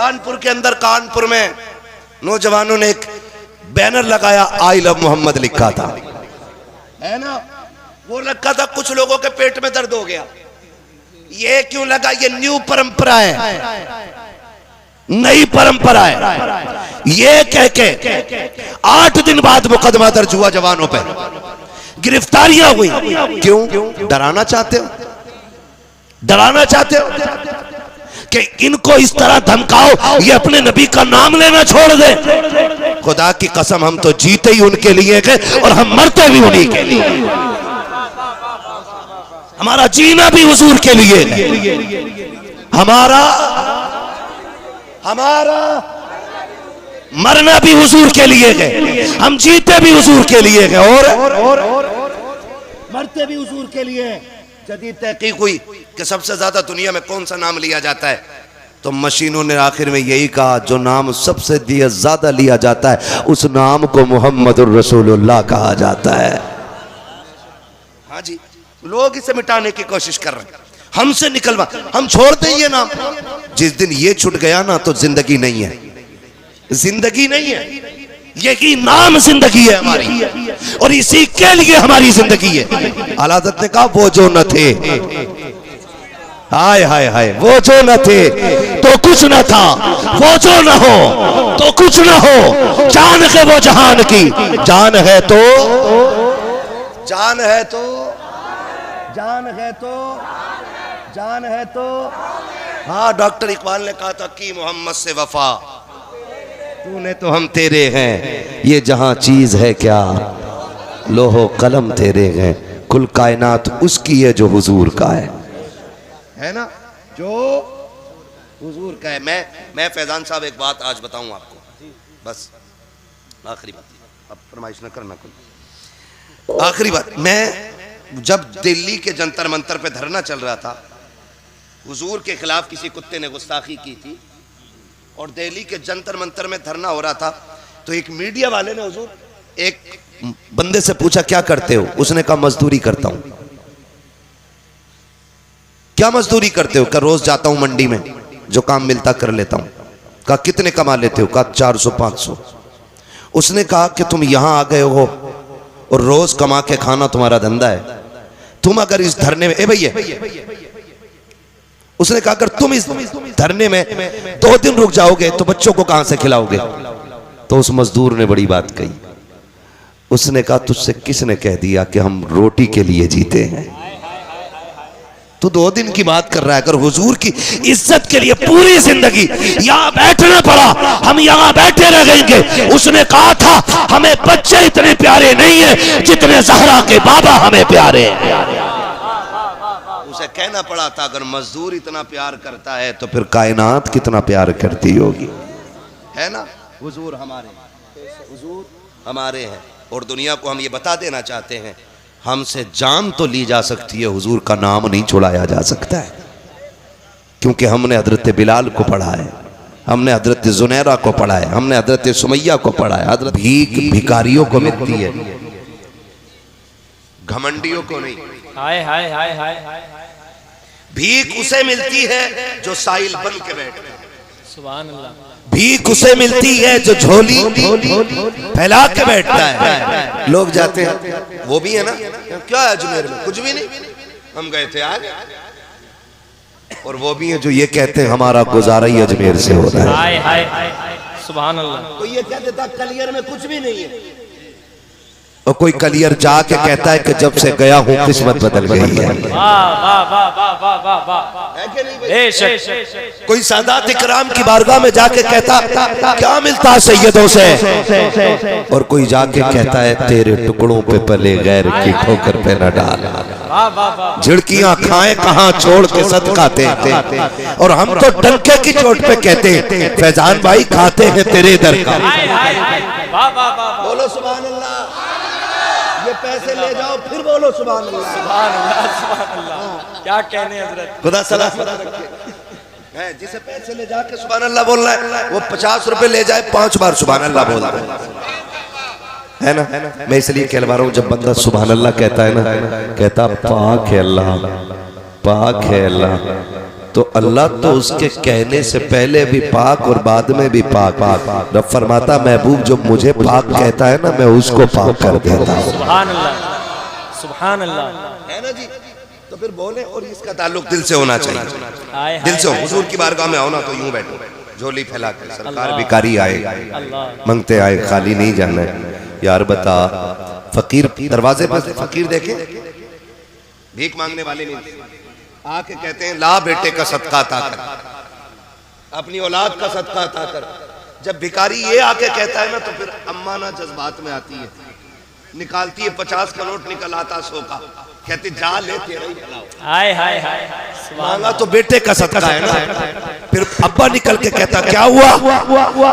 कानपुर के अंदर, कानपुर में नौजवानों ने एक बैनर लगाया, आई लव मोहम्मद लिखा था, है ना। वो रखा था, कुछ लोगों के पेट में दर्द हो गया। ये क्यों लगा? ये न्यू परंपरा है, नई परंपरा है। ये कह के 8 दिन बाद मुकदमा दर्ज हुआ जवानों पे, गिरफ्तारियां हुई। क्यों? डराना चाहते हो, डराना चाहते हो कि इनको इस तरह धमकाओ ये अपने नबी का नाम लेना छोड़ दे। खुदा की कसम, हम तो जीते ही उनके लिए गए और हम मरते भी उन्हीं के लिए। हमारा जीना भी हुजूर के लिए है, हमारा मरना भी हुजूर के लिए है। हम जीते भी हुजूर के लिए है और मरते भी हुजूर के लिए है। जदीद तहकीक हुई कि सबसे ज्यादा दुनिया में कौन सा नाम लिया जाता है, तो मशीनों ने आखिर में यही कहा, जो नाम सबसे ज्यादा लिया जाता है उस नाम को मुहम्मदुर रसूलुल्लाह कहा जाता है। हाँ जी, लोग इसे मिटाने की कोशिश कर रहे हैं, हमसे निकलवा, हम छोड़ दें ये नाम। जिस दिन ये छूट गया ना तो जिंदगी नहीं है, जिंदगी नहीं है। यही नाम जिंदगी है हमारी, और इसी के लिए हमारी जिंदगी है। आला हज़रत ने कहा, वो जो न थे, हाय हाय हाय, वो जो न थे तो कुछ न था, वो जो न हो तो कुछ न हो। जान है वो जहान की, जान है तो, जान है तो, जान है तो, जान है तो। हाँ, डॉक्टर इकबाल ने कहा था कि मोहम्मद से वफा, तूने तो हम तेरे हैं, ये जहां चीज है क्या, लोहो कलम तेरे हैं, कुल कायनात उसकी है जो हुजूर का है ना, जो हुजूर का है। मैं फैजान साहब एक बात आज बताऊं आपको, बस आखिरी बात, अब फरमाइश न करना कोई। आखिरी बात, मैं जब दिल्ली के जंतर मंतर पे धरना चल रहा था, हुजूर के खिलाफ किसी कुत्ते ने गुस्ताखी की थी और दिल्ली के जंतर मंतर में धरना हो रहा था, तो एक मीडिया वाले ने हुजूर एक बंदे से पूछा, क्या करते हो? उसने कहा, मजदूरी करता हूं। क्या मजदूरी करते हो? क्या रोज जाता हूं मंडी में, जो काम मिलता कर लेता हूं। कहा, कितने कमा लेते हो? कहा, 400-500। उसने कहा कि तुम यहां आ गए हो और रोज कमा के खाना तुम्हारा धंधा है, तुम अगर इस धरने में, ए भैया, उसने कहा, अगर तुम इस धरने में 2 दिन रुक जाओगे तो बच्चों को कहां से खिलाओगे? तो उस मजदूर ने बड़ी बात कही, उसने कहा, तुझसे किसने कह दिया कि हम रोटी के लिए जीते हैं? तू 2 दिन की बात कर रहा है। अगर हुजूर की इज्जत के लिए पूरी जिंदगी यहाँ बैठना पड़ा, हम यहाँ बैठे रह जाएंगे। उसने कहा था, हमें बच्चे इतने प्यारे नहीं है जितने ज़हरा के बाबा हमें प्यारे हैं। उसे कहना पड़ा था, अगर मजदूर इतना प्यार करता है तो फिर कायनात कितना प्यार करती होगी, है ना। हुजूर हमारे हैं और दुनिया को हम ये बता देना चाहते हैं, हमसे जान तो ली जा सकती है, हुजूर का नाम नहीं छुड़ाया जा सकता है। क्योंकि हमने हजरत बिलाल को पढ़ा है, हमने हजरत जुनैरा को पढ़ा है, हमने हजरत सुमैया को पढ़ा है। हजरत भीख भिखारियों को मिलती है, घमंडियों को नहीं। हाय हाय हाय हाय हाय। भीख उसे मिलती है जो साइल बन के बैठता है, सुभान अल्लाह। भीख उसे मिलती है जो झोली फैला के बैठता है। लोग जाते हैं, वो भी है ना, क्या है अजमेर में? कुछ भी नहीं, हम गए थे आज। और वो भी है जो ये कहते हैं हमारा गुजारा ही अजमेर से हो रहा है। हाय हाय हाय सुभान अल्लाह। कोई ये कह देता कलियर में कुछ भी नहीं है, और कोई कलियर जाके कहता है कि जब से गया हूं किस्मत बदल गई है। कोई सादात इकराम की बारगाह में जाके कहता क्या मिलता है सैयदों से, और कोई जाके कहता है तेरे टुकड़ों पे पले गैर की ठोकर पे न डाल। झिड़कियां खाएं कहां छोड़ के सदका देते, और हम तो डंके की चोट पे कहते हैं फैजान भाई खाते हैं तेरे दर का। बोलो सुभान अल्लाह। ये पैसे ले जाओ फिर बोलो सुभान अल्लाह। सुभान अल्लाह सुभान अल्लाह। क्या कहने हजरत, खुदा सलामत रखे। जिसे पैसे ले जाके सुभान अल्लाह बोलना है, वो 50 रुपए ले जाए 5 बार सुभान अल्लाह बोल है ना। मैं इसलिए कहलवा रहा हूँ, जब बंदा सुभान अल्लाह कहता है ना, कहता पाक है अल्लाह, पाक है अल्लाह, तो अल्लाह तो उसके कहने से पहले भी पाक और बाद में भी पाक। रब फरमाता महबूब जो मुझे पाक कहता है ना, मैं उसको पाक कर देता हूँ। सुभान अल्लाह, सुभान अल्लाह, है ना जी। तो फिर बोले, और इसका ताल्लुक दिल से होना चाहिए। दिल से हो। हुजूर की बारगाह में आओ ना तो यूं बैठो, झोली फैला कर। सरकार भिखारी आए, मंगते आए, खाली नहीं जाना है। यार बता, फकीर दरवाजे पर फकीर देखे, भीख मांगने वाले नहीं, आके कहते हैं ला बेटे का सदका अता कर, अपनी औलाद का सदका अता कर। जब भिखारी ये आके कहता है ना, तो फिर अम्मा ना जज्बात में आती है, निकालती है 50 का नोट, निकल आता 100 का, कहती जा ले तेरा ही भला हो। हाय हाय हाय, मांगा तो बेटे का सदका है ना। फिर अब्बा निकल के कहता क्या हुआ,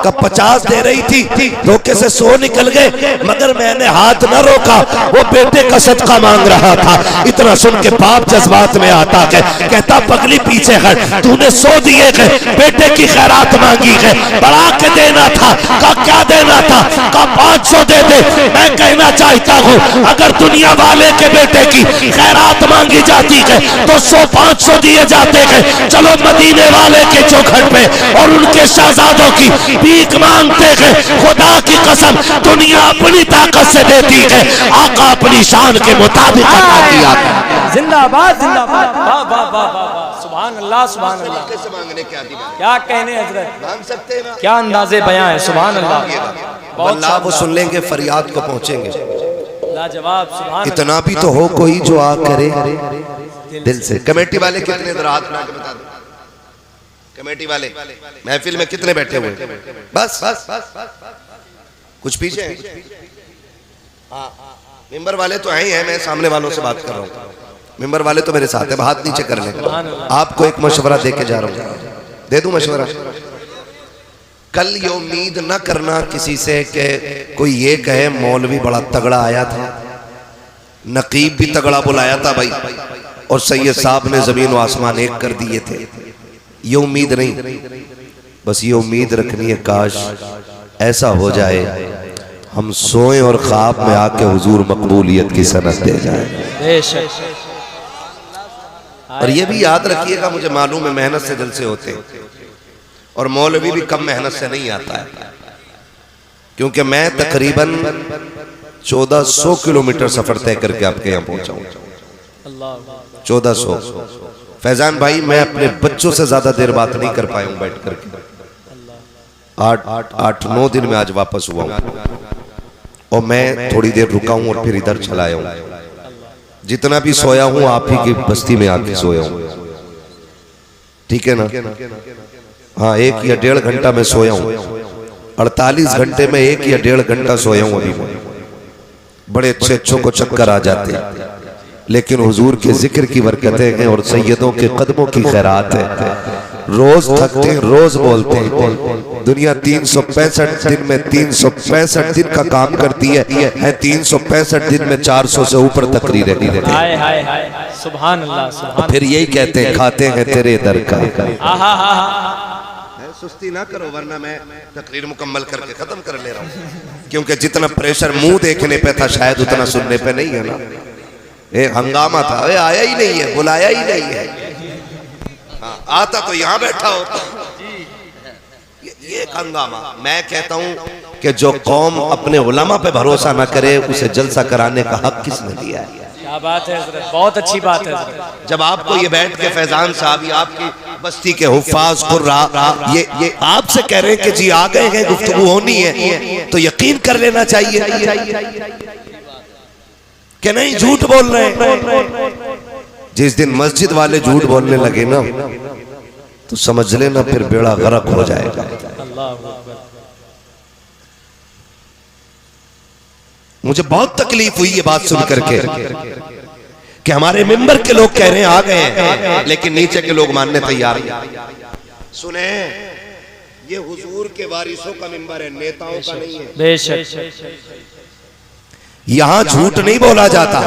कब 50 दे रही थी, धोखे से 100 निकल गए, मगर मैंने हाथ न रोका, वो बेटे का सदका मांग रहा था। इतना सुन के बाप जज्बात में आता है, कहता पगली पीछे हट, तूने 100 दिए गए, बेटे की खैरात मांगी है, बढ़ा के देना था। का क्या देना था, का 500 दे दे। मैं कहना चाहता हूँ, अगर दुनिया वाले के बेटे की खैरात मांगी जाती है तो 100-500 दिए जाते हैं। चलो मदीने वाले के चौखट पे और उनके शहजादों की भीख मांगते हैं। खुदा की कसम, दुनिया अपनी ताकत से देती है, आका अपनी शान के मुताबिक अता किया। जिंदाबाद जिंदाबाद, वाह वाह वाह वाह, सुभान अल्लाह, सुभान अल्लाह। कैसे मांगने क्या क्या कहने हजरत, मांग सकते हैं ना, क्या अंदाजे बयां है, सुभान अल्लाह। अल्लाह वो सुन लेंगे, फरियाद को पहुंचेंगे। लाजवाब, सुभान इतना भी तो हो कोई जो आ करे दिल से। कमेटी वाले कितने इधर हाथ में बता दो, कमेटी वाले महफिल में कितने बैठे हुए? बस बस कुछ पीछे हैं। हाँ, मेंबर वाले तो हैं, मैं सामने वालों से बात कर रहा हूँ। मेंबर वाले तो मेरे साथ है, हाथ नीचे कर लें। आपको एक मशवरा दे के जा रहा हूँ, दे दूं मशवरा। कल ये उम्मीद न करना किसी से कि कोई ये कहे मौलवी बड़ा तगड़ा आया था, नकीब भी तगड़ा बुलाया था भाई, और सैयद साहब ने जमीन व आसमान एक कर दिए थे। ये उम्मीद नहीं, बस ये उम्मीद रखनी है काश ऐसा हो जाए हम सोए और ख्वाब में आके हुजूर मकबूलियत की सनत दे जाए। और ये भी याद रखिएगा, मुझे मालूम है मेहनत से दिल से होते हैं, और मौलवी भी कम मेहनत से नहीं आता है, क्योंकि मैं तकरीबन 1400 किलोमीटर सफर तय करके आपके यहाँ पहुंचा हूँ। 1400। फैजान भाई, मैं अपने बच्चों से ज्यादा देर बात नहीं कर पाया हूँ बैठ करके। 8-9 दिन में आज वापस हुआ हूँ, और मैं थोड़ी देर रुका हूँ और फिर इधर चला आया हूँ। जितना भी सोया हूँ आप ही की बस्ती में आके सोया हूँ, ठीक है ना? हाँ, 1 या 1.5 घंटा में सोया हूँ। 48 घंटे में 1 या 1.5 घंटा सोया हूँ अभी मैं। बड़े अच्छों को चक्कर आ जाते हैं, लेकिन हुजूर के जिक्र की बरकतें हैं और सैयदों के कदमों की खैरात है। रोज थकते हैं, रोज बोलते हैं। दुनिया 365 दिन में 365 दिन का काम करती है 365 दिन में 400 से ऊपर तकरीरें दी देते हैं। सुभान अल्लाह, सुभान। फिर यही कहते हैं खाते हैं तेरे दर का। सुस्ती ना करो, वरना मैं तकरीर मुकम्मल करके खत्म कर ले रहा हूँ, क्योंकि जितना प्रेशर मुंह देखने पे था शायद उतना सुनने पे नहीं है ना। एक हंगामा था, आया ही नहीं है, बुलाया ही नहीं है। हाँ, आता तो यहाँ बैठा होता। ये एक हंगामा। मैं कहता हूँ कि जो कौम अपने उलमा पे भरोसा ना करे उसे जलसा कराने का हक किसने दिया है? क्या बात है हज़रत, बहुत अच्छी बात है हज़रत। जब आपको ये बैठ के फैजान साहब, ये आपकी बस्ती के हुफ्फाज कुर्रा ये आपसे कह रहे हैं कि जी आ गए हैं, गुफ्तगू होनी है, तो यकीन कर लेना चाहिए कि नहीं झूठ बोल रहे हैं। जिस दिन मस्जिद वाले झूठ बोलने लगे ना, तो समझ लेना फिर बेड़ा गर्क हो जाएगा। मुझे बहुत तकलीफ हुई ये बात सुन करके कि हमारे मेंबर के लोग कह रहे हैं आ गए हैं, लेकिन नीचे के लोग मानने तैयार नहीं। सुने, ये हुजूर के वारिसों का मेंबर है, नेताओं का नहीं है। बेशक यहाँ झूठ नहीं बोला जाता,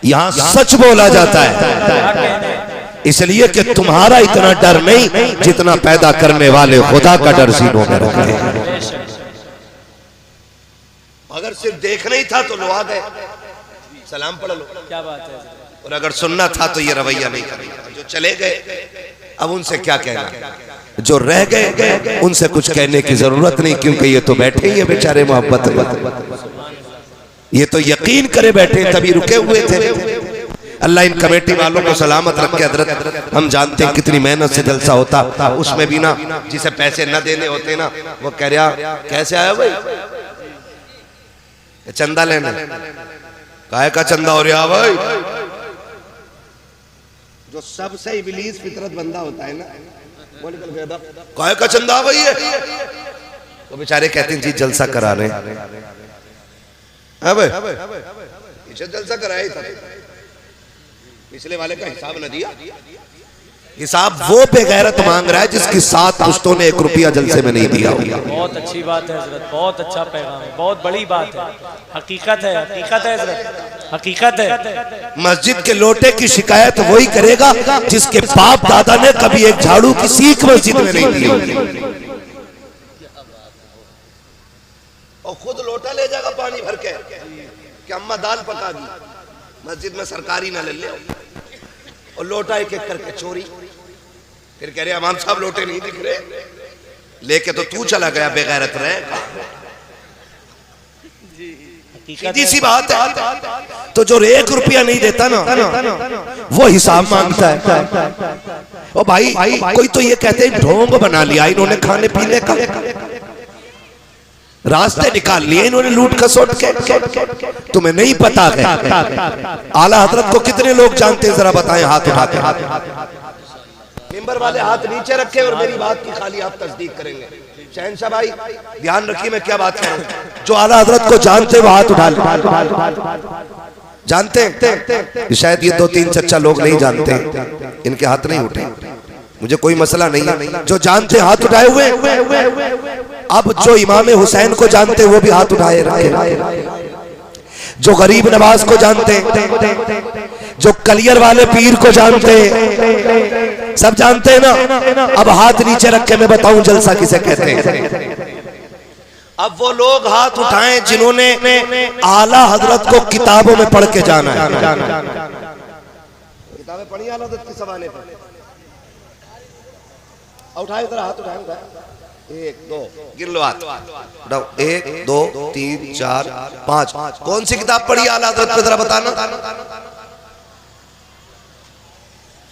यहाँ सच बोला जाता है। इसलिए कि तुम्हारा इतना डर नहीं जितना पैदा करने वाले खुदा का डर सीनों में रखते हैं। अगर सिर्फ देखना ही था तो लो आ गए, सलाम पढ़ लो। क्या बात है, और अगर सुनना था तो ये रवैया नहीं करना। जो चले गए अब उनसे क्या कहना, जो रह गए उनसे कुछ कहने की जरूरत नहीं, क्योंकि ये तो बैठे ही है बेचारे मोहब्बत में, ये तो यकीन करे बैठे तभी रुके हुए थे। अल्लाह इन कमेटी वालों को सलामत रखे। हजरत हम जानते हैं कितनी मेहनत से जलसा होता, उसमें भी ना जिसे पैसे न देने होते ना, वो कह रहा कैसे आया भाई, चंदा लेना, काहे का चंदा हो रहा भाई। जो सबसे इबलीस फितरत बंदा होता है ना, वो निकल गया काहे का चंदा भाई है, तो बेचारे कहते हैं जी जलसा करा रहे अब इसे जलसा कराया ही था, पिछले वाले का हिसाब न दिया। हिसाब वो बेगैरत मांग रहा है जिसकी 7 पुश्तों ने 1 रुपया जलसे में नहीं दिया। बहुत अच्छी बात है हजरत, बहुत अच्छा पैगाम है, बहुत बड़ी बात है, हकीकत है, हकीकत है हजरत, हकीकत है। मस्जिद के लोटे की शिकायत वही करेगा जिसके बाप दादा ने कभी एक झाड़ू की सीख मस्जिद में नहीं दी, और खुद लोटा ले जाएगा पानी भर के कि अम्मा दाल पका दी, मस्जिद में सरकारी ना ले ले, और लोटा एक एक करके चोरी, फिर कह रहे इमाम साहब लोटे नहीं दिख रहे, लेके तो तू चला गया बेगैरत रहे। सीधी सी बात है। तो जो 1 रुपया नहीं देता ना वो हिसाब मांगता है। ओ भाई कोई तो ये कहते हैं ढोंग बना लिया इन्होंने खाने पीने का, रास्ते निकाल लिए इन्होंने लूट खसोट के। तुम्हें नहीं पता है आला हजरत को कितने लोग जानते हैं, जरा बताएं हाथ उठा के। मिंबर वाले हाथ नीचे रखे और मेरी बात की खाली आप तस्दीक करेंगे। शहनशाह भाई ध्यान रखिए मैं क्या बात करूं, जो आला हजरत को जानते वो हाथ उठा ले। जानते हैं शायद ये 2-3 चच्चा लोग नहीं जानते, इनके हाथ नहीं उठे, मुझे कोई मसला नहीं है। जो जानते हाथ उठाए हुए, अब जो इमाम हुसैन को जानते वो भी हाथ उठाए रखे, जो गरीब नवाज को जानते, जो कलियर वाले पीर को जानते, सब जानते हैं ना। अब हाथ नीचे रख के मैं बताऊं जलसा किसे कहते हैं। अब वो लोग हाथ उठाएं जिन्होंने आला हजरत को किताबों में पढ़ के जाना है। किताबें पढ़ी आला हजरत की ज़बान पे, उठाए जरा हाथ उठाए, 1 2 गिन लो हाथ, 1 2 3 4 5। कौन सी किताब पढ़ी आला हजरत पे जरा बताना।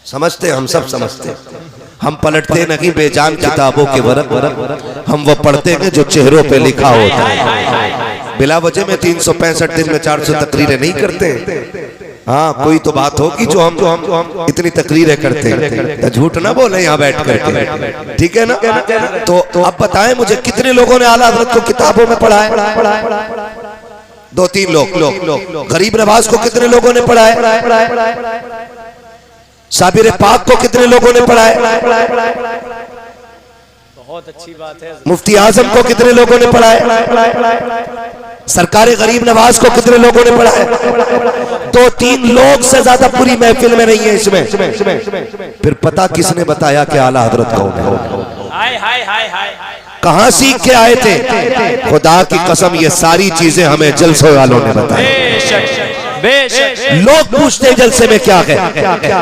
समझते हम सब समझते, हम पलटते नहीं बेजान किताबों के वरक, हम वो पढ़ते हैं जो चेहरों पे लिखा होता है। बिला वजह में 365 दिन में 400 तकरीरें नहीं करते। हाँ कोई तो बात होगी जो हम इतनी तकरीरें करते हैं, तो झूठ ना बोले यहाँ बैठ कर, ठीक है ना। तो अब बताएं मुझे कितने लोगों ने आला हजरत को किताबों में पढ़ा है? 2-3 लोग। गरीब नवाज को कितने लोगों ने पढ़ा है? साबिर पाक को कितने लोगों ने पढ़ा है? बहुत अच्छी बात है। मुफ्ती आजम को कितने लोगों ने पढ़ा है? सरकारे गरीब नवाज को कितने लोगों ने पढ़ा है? 2-3 लोग से ज्यादा पूरी महफिल में नहीं है इसमें। फिर पता किसने बताया कि आला हजरत कौन है? कहां सीख के आए थे? खुदा की कसम ये सारी चीजें हमें जलसे वालों ने बताई। लोग पूछते हैं जलसे में क्या है,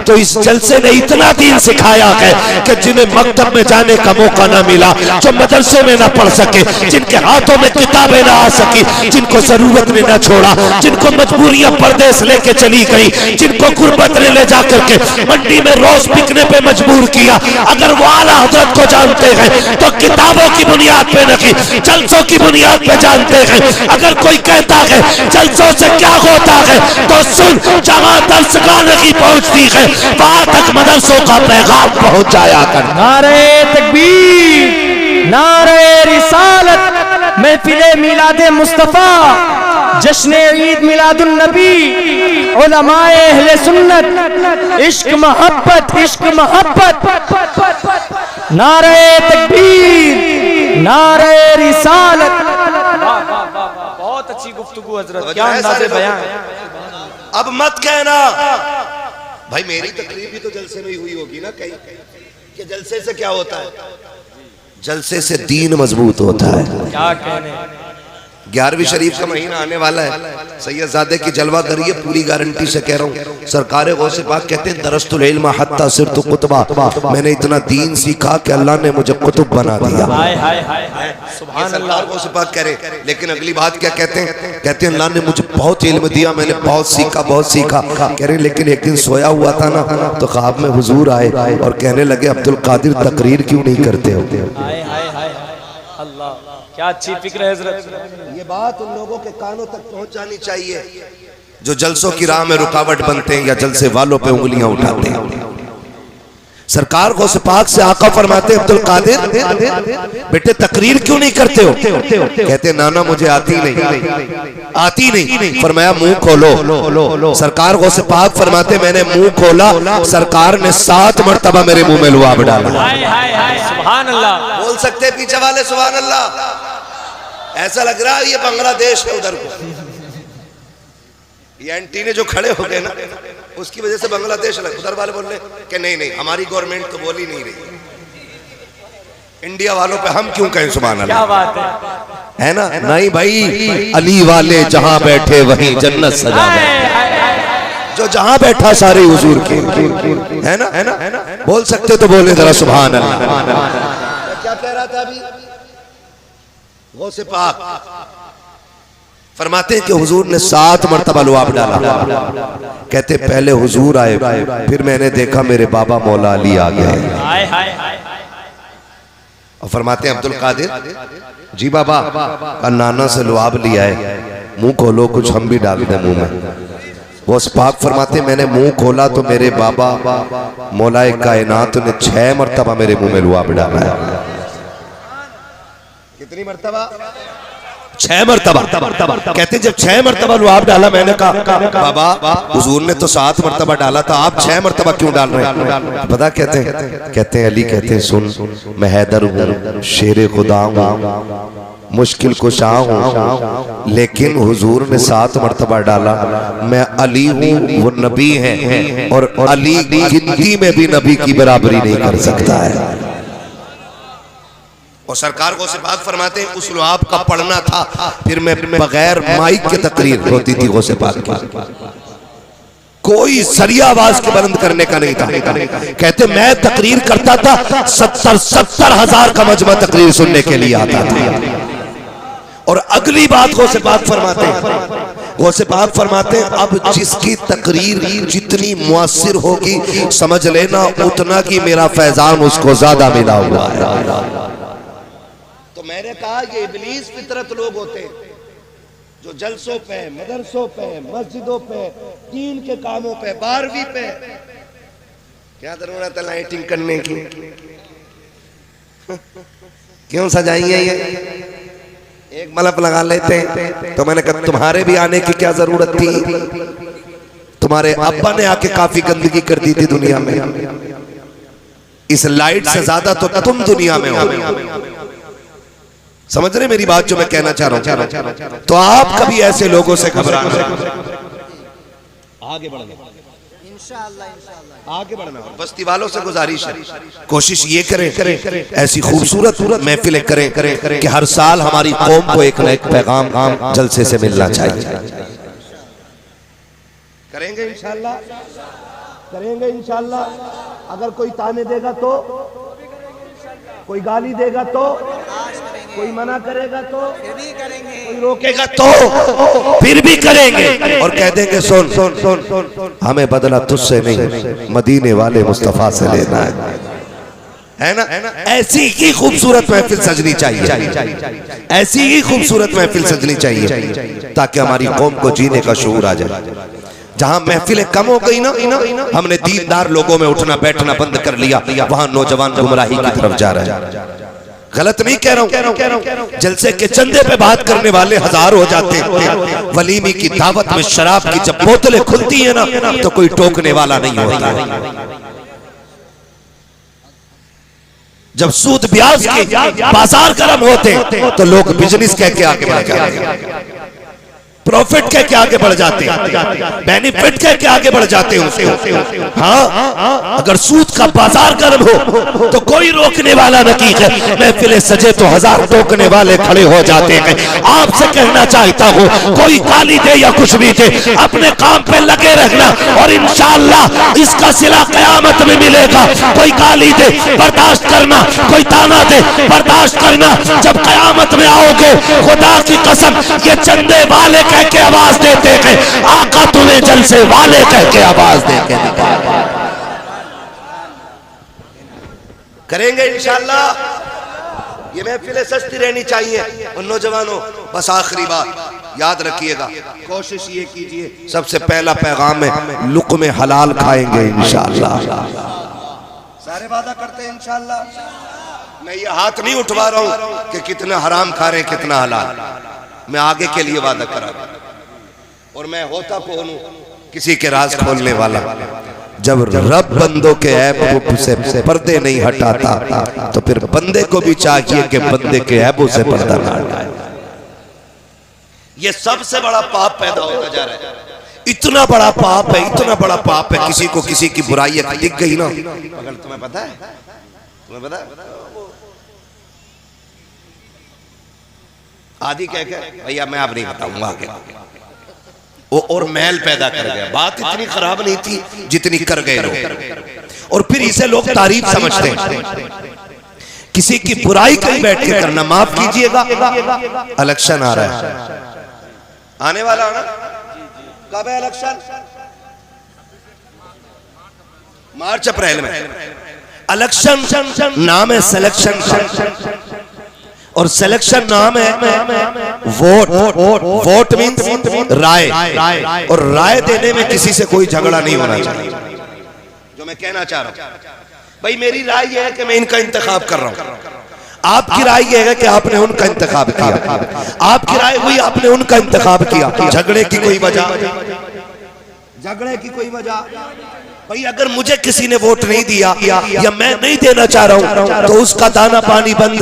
तो इस जलसे ने इतना दीन सिखाया है कि जिन्हें मकतब में जाने का मौका ना मिला, जो मदरसे में ना पढ़ सके, जिनके हाथों में किताबें ना आ सकी, जिनको जरूरत ने ना छोड़ा, जिनको मजबूरियां परदेश लेके चली गई, जिनको गुर्बत ने ले जाकर के मंडी में रोज बिकने पे मजबूर किया, अगर वो आला हजरत को जानते हैं तो किताबों की बुनियाद पे नहीं जलसों की बुनियाद पे जानते हैं। अगर कोई कहता है जलसों से क्या होता है, तो सुन, जहां दर्शगाह नहीं पहुंचती है वहां तक मदरसों का पैगाम पहुंचाया कर। नारे तकबीर, नारे रिसालत, महफिले मिलादे मुस्तफा, जश्न ईद मिलादुन नबी, उलमाए अहले सुन्नत, इश्क मोहब्बत, इश्क मोहब्बत। नारे तकबीर, नारे रिसालत। बहुत अच्छी गुफ्तगू हजरत, क्या अंदाज़े बयान। अब मत कहना भाई मेरी तकरीर भी तो जलसे में ही हुई होगी ना कहीं, कि जलसे से क्या होता है? जलसे से दीन मजबूत होता है। क्या कहने, 11वीं शरीफ का महीना आने वाला है, सैयदजादे की जलवा करिए, पूरी गारंटी से कह रहा हूँ। सरकार गौसे पाक कहते हैं दरस्तुल इल्म हत्ता सिरतु कुतबा, मैंने इतना दीन सीखा कि अल्लाह ने मुझे कुतुब बना दिया। सुभान अल्लाह। गौसे पाक कह रहे, लेकिन अगली बात क्या कहते हैं? कहते हैं अल्लाह ने मुझे बहुत इल्म दिया, मैंने बहुत सीखा। कह रहे लेकिन एक दिन सोया हुआ था ना, तो ख्वाब में हुजूर आए और कहने लगे अब्दुल कादिर तकरीर क्यों नहीं करते हो? अल्लाह, क्या अच्छी फिक्र है हज़रत। ये बात उन लोगों के कानों तक पहुंच जानी चाहिए जो जलसों की राह में रुकावट बनते हैं या जलसे वालों पे उंगलियां उठाते हैं। सरकार गौसे पाक से आका फरमाते अब्दुल कादिर बेटे तकरीर क्यों नहीं करते हो? कहते नाना मुझे आती नहीं। फरमाया मुंह खोलो। सरकार गौसे पाक फरमाते मैंने मुंह खोला, सरकार ने 7 मरतबा मेरे मुंह में लुआब डाला। सुभान अल्लाह। बोल सकते पीछे वाले सुभान अल्लाह। ऐसा लग रहा है ये बांग्लादेश है उधर को, ये एंटीने जो खड़े हो गए ना उसकी वजह से बांग्लादेश लग। उधर वाले बोल रहे कि नहीं हमारी गवर्नमेंट तो बोल ही नहीं रही, इंडिया वालों पे हम क्यों कहें सुभान अल्लाह। क्या बात है ना? नहीं भाई, अली वाले जहां बैठे वहीं जन्नत सजा है। जो जहां बैठा सारे हुजूर के है ना? बोल सकते तो बोले जरा सुभान अल्लाह। क्या कह रहा था अभी? गौसे पाक फरमाते हैं कि हुजूर ने 7 मरतबा लुआब डाला। कहते पहले हुजूर आए, फिर मैंने देखा मेरे बाबा मौला अली आ गए। और फरमाते हैं अब्दुल कादिर जी बाबा का नाना से लुआब लिया है, मुंह खोलो कुछ हम भी डाल दें मुंह में। वो पाक फरमाते मैंने मुंह खोला तो मेरे बाबा मौलाए कायनात ने 6 मरतबा मेरे मुंह में लुआब डाला है। कितनी मरतबा? 6 मरतबा। कहते जब 6 मरतबा लुआब डाला, मैंने कहा बाबा हुजूर ने तो 7 मरतबा डाला था, आप 6 मरतबा क्यों डाल रहे हैं? पता कहते हैं अली कहते हैं सुन, मैं हैदर हूँ, शेर खुदा हूँ, मुश्किल कुशा हूँ, लेकिन हुजूर ने 7 मरतबा डाला। मैं अली हूँ, वो नबी है, और अली गिनती में भी नबी की बराबरी नहीं कर सकता है। और सरकार को सिपात फरमाते हैं उस लुआब का पढ़ना था, फिर मैं बगैर माइक के तकरीर होती थी गौसे पाक की, कोई सरिया आवाज के बुलंद करने का नहीं था। कहते मैं तकरीर करता था, 70 हजार का मजमा तकरीर सुनने के लिए आता था। और अगली बात गौसे पाक फरमाते हैं अब जिसकी तकरीर जितनी मुअस्सिर होगी समझ लेना उतना की मेरा फैजान उसको ज्यादा मिला हुआ है। तो मैंने कहा ये इब्लीस फितरत लोग होते हैं जो जलसों पे, मदरसों पे, मस्जिदों पे, दीन के कामों पे, 12वीं पे क्या जरूरत है लाइटिंग करने की? क्यों सजाई है ये? एक बल्ब लगा लेते हैं। तो मैंने कहा तुम्हारे भी आने की क्या जरूरत थी? तुम्हारे अब्बा ने आके काफी गंदगी कर दी थी दुनिया में, इस लाइट से ज्यादा तो तुम दुनिया में हो। समझ रहे मेरी बात जो मैं कहना चाह रहा हूं? तो आप कभी ऐसे लोगों से घबराना, आगे बढ़ना, आगे बढ़ना। बस्ती वालों से गुजारिश है, कोशिश ये करें ऐसी खूबसूरत महफिलें करें कि हर साल हमारी कौम को एक न एक पैगाम जलसे से मिलना चाहिए। करेंगे इंशाल्लाह, करेंगे इंशाल्लाह। अगर कोई ताने देगा तो, कोई गाली देगा तो, कोई मना करेगा तो फिर भी करेंगे, कोई रोकेगा तो फिर भी करेंगे, और कह देंगे सुन हमें बदला तुझसे नहीं मदीने वाले मुस्तफा से लेना है ना? ऐसी ही खूबसूरत महफिल सजनी चाहिए, ऐसी ही खूबसूरत महफिल सजनी चाहिए ताकि हमारी कौम को जीने का शऊर आ जाए। जहां महफिलें कम हो गई ना, हमने दीनदार लोगों में उठना बैठना बंद कर लिया, वहां नौजवान गुमराही की तरफ जा रहे हैं। गलत नहीं कह रहा हूं, जलसे के चंदे पे बात करने वाले 1000 हो जाते हैं, वलीमी की दावत में शराब की जब बोतलें खुलती है ना तो कोई टोकने वाला नहीं होता। जब सूद ब्याज के बाजार गर्म होते तो लोग बिजनेस कह के आगे बढ़ जाते हैं। प्रॉफिट कह के आगे बढ़ जाते हैं, बेनिफिट कह के आगे बढ़ जाते हैं उसको। हाँ, अगर सूद का बाजार गर्म हो तो कोई रोकने वाला नहीं है। महफिले सजे तो हजार टोकने वाले खड़े हो जाते हैं। आपसे कहना चाहता हूँ, कोई गाली दे या कुछ भी दे, अपने काम पे लगे रहना और इंशाअल्लाह इसका सिला कयामत में मिलेगा। कोई गाली दे बर्दाश्त करना, कोई ताना दे बर्दाश्त करना। जब कयामत में आओगे, खुदा की कसम ये चंदे वाले कह के आवाज देते हैं, आका तुम्हें जलसे वाले कह के आवाज देते हैं। करेंगे इंशाअल्लाह। ये महफिलें सस्ती रहनी चाहिए। और नौजवानों, बस आखिरी बात याद रखिएगा, कोशिश ये कीजिए, सबसे पहला पैगाम है लुक़्मे हलाल खाएंगे इंशाअल्लाह। सारे वादा करते हैं इंशाअल्लाह। मैं ये हाथ नहीं उठवा रहा हूं कि कितना हराम खा रहे हैं कितना हलाल, मैं आगे के लिए वादा करा। और मैं होता कौन हूं, किसी के राज खोलने वाला। जब रब बंदों के ऐबों से पर्दे नहीं हटाता तो फिर बंदे को भी चाहिए कि बंदे के ऐबों से पर्दा ना हटाए। ये सबसे बड़ा पाप पैदा होता जा रहा है। इतना बड़ा पाप है, इतना बड़ा पाप है। किसी को किसी की बुराई दिख गई ना, अगर तुम्हें पता है, तुम्हें पता है, आदि कह के भैया मैं अब नहीं बताऊंगा आगे, वो और मैल पैदा कर गया। बात इतनी खराब नहीं थी जितनी कर गए लोग। और फिर इसे लोग तारीफ समझते हैं। किसी की बुराई कहीं बैठ के करना, माफ कीजिएगा, इलेक्शन आ रहा है, आने वाला है ना, कब है इलेक्शन? मार्च अप्रैल में। इलेक्शन नाम है सिलेक्शन, और सिलेक्शन नाम है वोट। वोट मीन्स राय, और राय देने में किसी से कोई झगड़ा नहीं होना चाहिए। जो मैं कहना चाह रहा हूं, भाई मेरी राय यह है कि मैं इनका इंतखाब कर रहा हूं, आपकी राय यह है कि आपने उनका इंतखाब किया, आपकी राय हुई आपने उनका इंतखाब किया। झगड़े की कोई वजह, झगड़े की कोई वजह भाई, अगर मुझे किसी ने वोट नहीं दिया या मैं नहीं देना चाह रहा हूं तो उसका दाना पानी बंद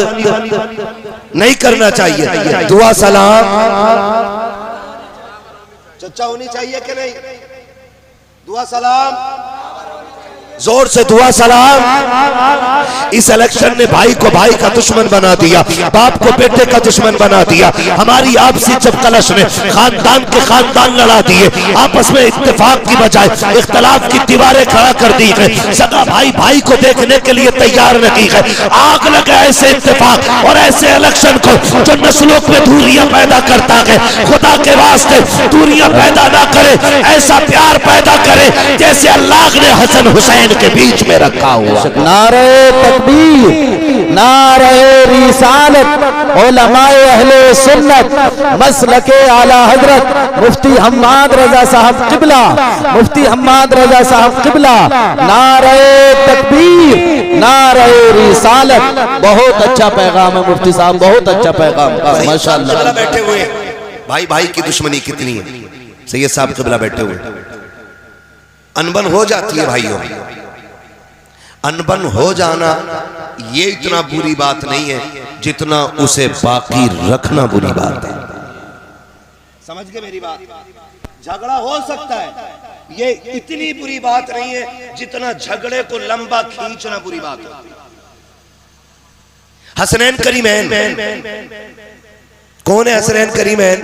नहीं करना चाहिए। दुआ सलाम चर्चा होनी चाहिए कि नहीं? दुआ सलाम, जोर से दुआ सलाम। इस इलेक्शन ने भाई को भाई का दुश्मन बना दिया, बाप को बेटे का दुश्मन बना दिया। हमारी आपसी चपकलश ने खानदान के खानदान लड़ा दिए। आपस में इत्तेफाक की बजाय इख्तलाफ की दीवारें खड़ा कर दी है। सगा भाई भाई को देखने के लिए तैयार नहीं है। आग लगा ऐसे इत्तेफाक और ऐसे इलेक्शन को जो नस्लों में दूरियां पैदा करता है। खुदा के वास्ते दूरियां पैदा ना करे, ऐसा प्यार पैदा करे जैसे अल्लाह ने हसन हुसैन के बीच में रखा हुआ। नारे तकबीर, नारे रिसालत, उलमाए अहले सुन्नत, मसलके आला हजरत मुफ्ती हम्माद रजा साहब किबला, मुफ्ती हम्माद रजा साहब किबला। नारे तकबीर, नारे रिसालत। बहुत अच्छा पैगाम है मुफ्ती साहब, बहुत अच्छा पैगाम, माशाअल्लाह। बैठे हुए भाई भाई की दुश्मनी कितनी है। सैयद साहब किबला बैठे हुए, अनबन हो जाती है भाइयों। अनबन हो जाना ये इतना बुरी बात नहीं है जितना उसे बाकी रखना बुरी बात है। समझ गए मेरी बात? झगड़ा हो सकता है, ये इतनी बुरी बात नहीं है जितना झगड़े को लंबा खींचना बुरी बात है। हसनैन करीमैन, कौन है हसनैन करीमैन?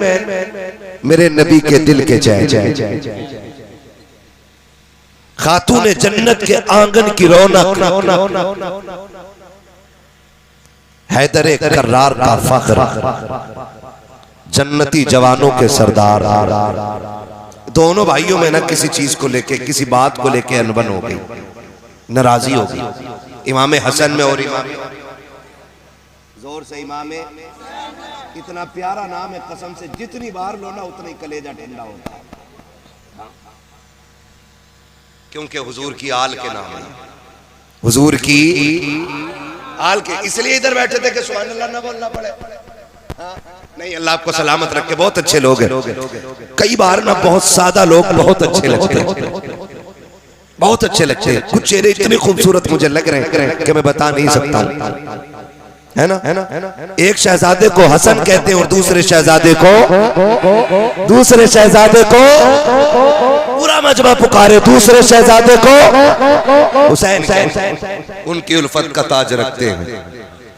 मेरे नबी के दिल के चैन, खातूने जन्नत के आंगन की रौनक, हैदर कर्रार का फख्र, जन्नती जवानों के सरदार। दोनों भाइयों में ना किसी चीज को लेके, किसी बात को लेके अनबन हो गई, नाराजी हो गई। इमाम हसन में और इमाम, जोर से इमाम, इतना प्यारा नाम है, कसम से जितनी बार लो ना उतना ही कलेजा ठंडा होता है, क्योंकि हुजूर की आल के नाम है, हुजूर की आल के। इसलिए इधर बैठे थे कि सुभान अल्लाह ना बोलना पड़े। नहीं, अल्लाह आपको सलामत रखे। बहुत अच्छे लोग हैं। कई बार ना बहुत सादा लोग बहुत अच्छे लगते हैं, बहुत अच्छे लगते हैं। कुछ चेहरे इतने खूबसूरत मुझे लग रहे हैं कि मैं बता नहीं सकता हूं। है ना? एक शहजादे को हसन कहते हैं और दूसरे शहजादे को पूरा मजमा पुकारे, दूसरे शहजादे को हुसैन कहते हैं। उनकी उल्फत का ताज रखते हैं,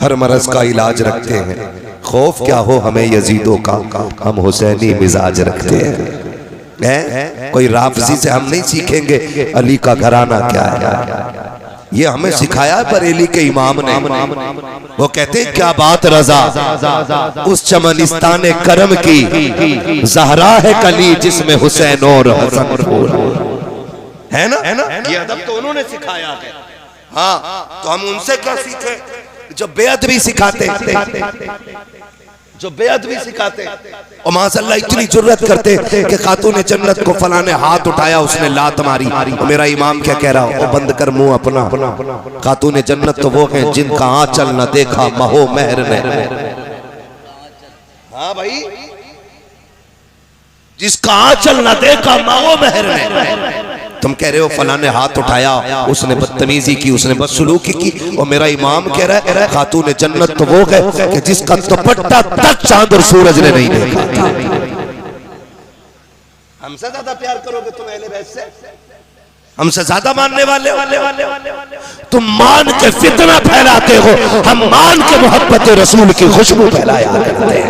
हर मरज का इलाज रखते हैं। खौफ क्या हो हमें यजीदों का, हम हुसैनी मिजाज रखते हैं। कोई राफजी से हम नहीं सीखेंगे अली का घराना क्या है, ये हमें सिखाया बरेली के इमाम ने। वो कहते हैं क्या बात रजा उस चमनिस्तान करम की, जहरा है कली जिसमें हुसैन और हसन फूल। है ना? ये अदब तो उन्होंने सिखाया है। हाँ, तो हम उनसे क्या सीखे जो बेअदबी सिखाते, और माशाअल्लाह इतनी जुर्रत करते कि खातून जन्नत को फला ने हाथ उठाया, उसने लात मारी। और मेरा इमाम क्या कह रहा हो, बंद कर मुंह अपना। खातून जन्नत तो वो हैं जिनका आंचल न देखा महो महर ने। हाँ भाई, जिसका आंचल न देखा महो महर ने। तुम कह रहे हो फला ने हाथ उठाया, उसने बदतमीजी की, उसने बदसलूकी की। और मेरा इमाम कह रहा है खातून जन्नत तो वो है कि जिसका दुपट्टा तक चांद और सूरज ने नहीं देखा। हमसे ज्यादा प्यार करोगे तुम अहले बैत से? हमसे ज्यादा मानने वाले तुम मान के फितना फैलाते हो, हम मान के मोहब्बत रसूल की खुशबू फैलाया करते हैं।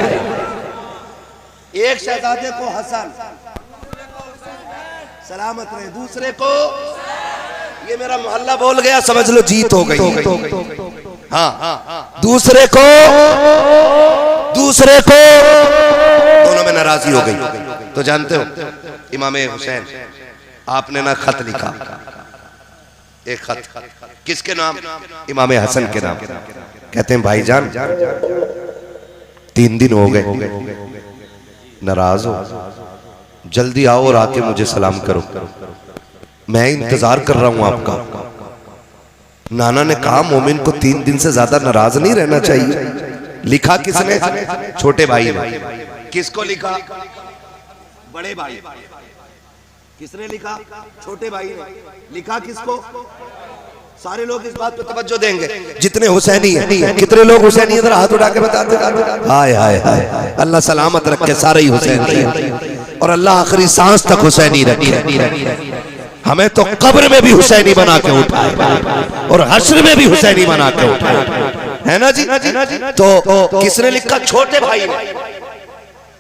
एक शहजादे को हसन सलामत रहे, दूसरे को ये मेरा मोहल्ला बोल गया, समझ लो जीत हो गई। हाँ, दूसरे को दोनों में नाराजगी हो गई। तो जानते हो इमाम हुसैन आपने ना खत लिखा, एक खत किसके नाम? इमाम हसन के नाम। कहते हैं भाईजान 3 दिन हो गए, नाराज हो, जल्दी आओ और आके मुझे सलाम करो, मैं इंतजार कर रहा हूं आपका। नाना ने कहा मोमिन को 3 दिन से ज्यादा नाराज नहीं रहना चाहिए। लिखा किसने? छोटे भाई ने। किसको लिखा? बड़े भाई। किसने लिखा? छोटे भाई ने। लिखा किसको? सारे लोग इस बात पर तवज्जो देंगे जितने हुसैनी हैं। कितने लोग हुसैनी इधर हाथ उठा के बताते? हाय हाय हाय, अल्लाह सलामत रखे सारे ही हुसैनी, और अल्लाह आखिरी सांस तक हुसैनी रखे। हमें तो कब्र में भी हुसैनी बना के उठाए और हश्र में भी हुसैनी बना के उठाए, है ना जी? तो किसने लिखा? छोटे भाई ने।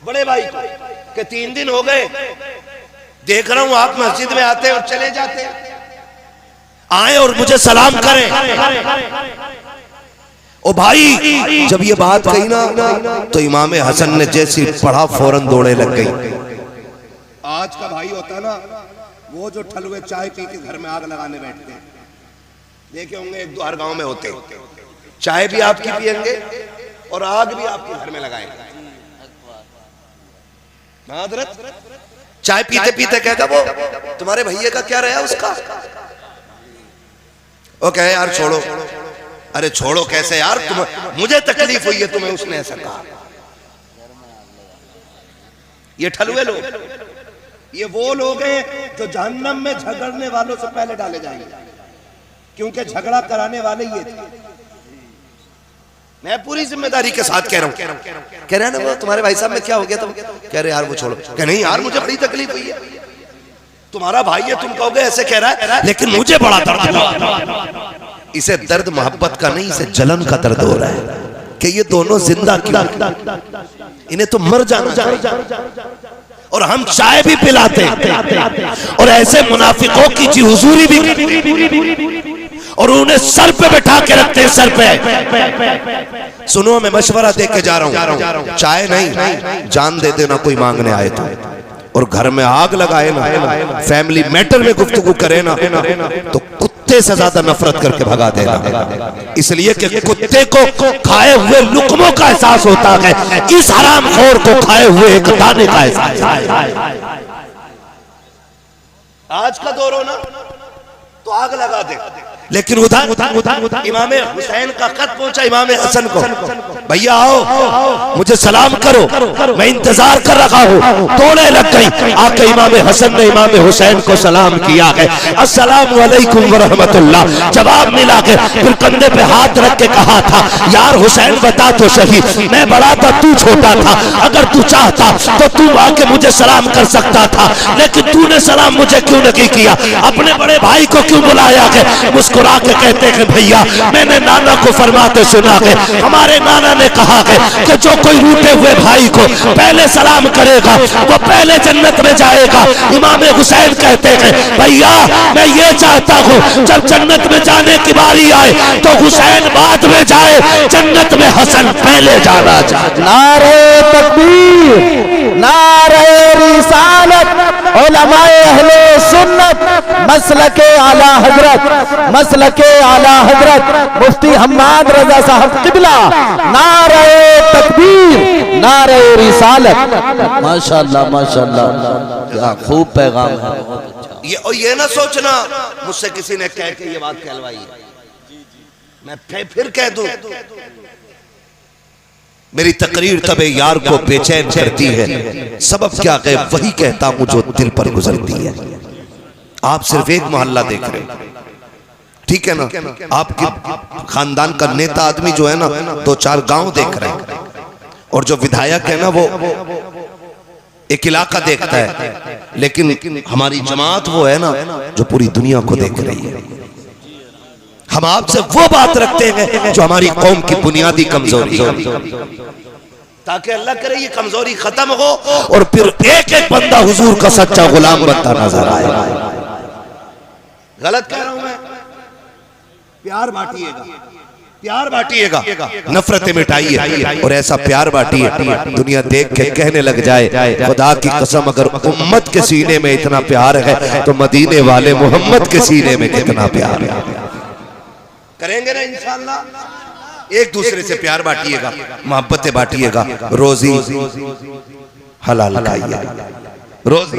बड़े भाई के 3 दिन हो गए, देख रहा हूं आप मस्जिद में आते और चले जाते, आए और मुझे सलाम करें। ओ भाई, जब ये बात कही ना तो इमाम हसन ने जैसी पढ़ा फौरन दौड़े लग गई। आज का भाई होता ना वो जो ठलुए चाय पी के घर में आग लगाने बैठते हैं, देखे होंगे 1-2 हर गांव में होते। चाय भी आपकी पियेंगे और आग भी आपके घर में लगाएंगे। चाय पीते पीते कहता वो तुम्हारे भैया का क्या रहा उसका? वो कहे यार छोड़ो। अरे छोड़ो कैसे यार, तुम मुझे तकलीफ हुई है, तुम्हें उसने ऐसा कहा। ये ठलुए लोग, ये वो लोग हैं जो जहन्नम में झगड़ने वालों से पहले डाले जाएंगे, क्योंकि झगड़ा कराने वाले ये थे। मैं पूरी जिम्मेदारी के साथ कह रहा हूं। कह रहे हैं ना वो तुम्हारे भाई साहब में क्या हो गया? तुम कह रहे यार वो छोड़ो। कह नहीं यार मुझे बड़ी तकलीफ हुई है, तुम्हारा भाई है, तुम कहोगे ऐसे कह रहा है, लेकिन मुझे बड़ा दर्द हुआ। इसे दर्द मोहब्बत का नहीं, इसे जलन का दर्द हो रहा है कि ये दोनों जिंदा क्यों, इन्हें तो मर जाना। और हम चाय भी पिलाते और ऐसे मुनाफिकों की जी हुजूरी भी, और उन्हें सर पे बैठा के रखते हैं, सर पे। सुनो मैं मशवरा दे के जा रहा हूं, चाय नहीं जान दे देना कोई मांगने आए तो, और घर में आग लगाए ना, फैमिली मैटर में गुफ्तगू करे ना, तो कुत्ते से ज्यादा नफरत करके भगा देना। इसलिए कि कुत्ते को खाए हुए लुकमों का एहसास होता है, इस हरामखोर को खाए हुए एक दाने का एहसास। आज का दौर हो ना तो आग लगा दे, लेकिन उधर इमाम हुसैन का खत पहुंचा इमाम हसन को, भैया आओ मुझे सलाम करो, मैं इंतजार कर रहा हूँ। तोड़े लग गई, आके इमाम हसन ने इमाम हुसैन को सलाम किया है, अस्सलाम वालेकुम व रहमतुल्लाह। जवाब मिला के फिर कंधे पे हाथ रख के कहा था, यार हुसैन बता तो सही, मैं बड़ा था तू छोटा था, अगर तू चाहता तो तू आके मुझे सलाम कर सकता था, लेकिन तूने सलाम मुझे क्यों नहीं किया, अपने बड़े भाई को क्यों बुलाया है। मुस्कुरा के कहते हैं भैया मैंने नाना को फरमाते सुना है, हमारे नाना ने कहा है कि जो कोई रूठे हुए भाई को पहले सलाम करेगा वो पहले जन्नत में जाएगा। इमाम हुसैन कहते हैं भैया मैं ये चाहता हूँ जब जन्नत में जाने की बारी आए तो हुसैन बाद में जाए, जन्नत में हसन पहले जाना चाहिए। नारे तकबीर, नारे रिसालत, उलमाए अहले सुन्नत, मसलके आला हजरत, मसलके आला हजरत मुफ्ती हम्माद रजा साहब किबला, नारे तकबीर, नारे रिसालत। माशाअल्लाह माशाअल्लाह, क्या खूब पैगाम है। ये ना सोचना मुझसे किसी ने कह के ये बात कहलवाई है, मैं फिर कह दूं। मेरी तकरीर तबे यार को बेचैन करती है, सबब क्या है वही कहता हूं जो दिल पर गुजरती है। आप सिर्फ एक मोहल्ला देख रहे, ठीक है ना, आपके खानदान का नेता आदमी जो है ना 2-4 गांव देख रहे हैं, और जो विधायक है ना वो एक इलाका देखता है, लेकिन हमारी जमात वो है ना जो पूरी दुनिया को देख रही है। हम आपसे वो बात रखते हैं जो हमारी कौम की बुनियादी कमजोरी है, ताकि अल्लाह करे ये कमजोरी खत्म हो और फिर एक एक बंदा हुजूर का सच्चा गुलाम बनता नजर आए। गलत कह रहा हूं मैं? प्यार बांटिएगा, प्यार बांटिएगा, नफरतें मिटाइए, और ऐसा प्यार बांटिए दुनिया देख के कहने लग जाए खुदा की कसम अगर उम्मत के सीने में इतना प्यार है तो मदीने वाले मोहम्मद के सीने में कितना प्यार है। करेंगे ना इंशाअल्लाह। एक दूसरे से प्यार बांटिएगा, मोहब्बतें बांटिएगा, रोजी हलाल खाइएगा, रोजी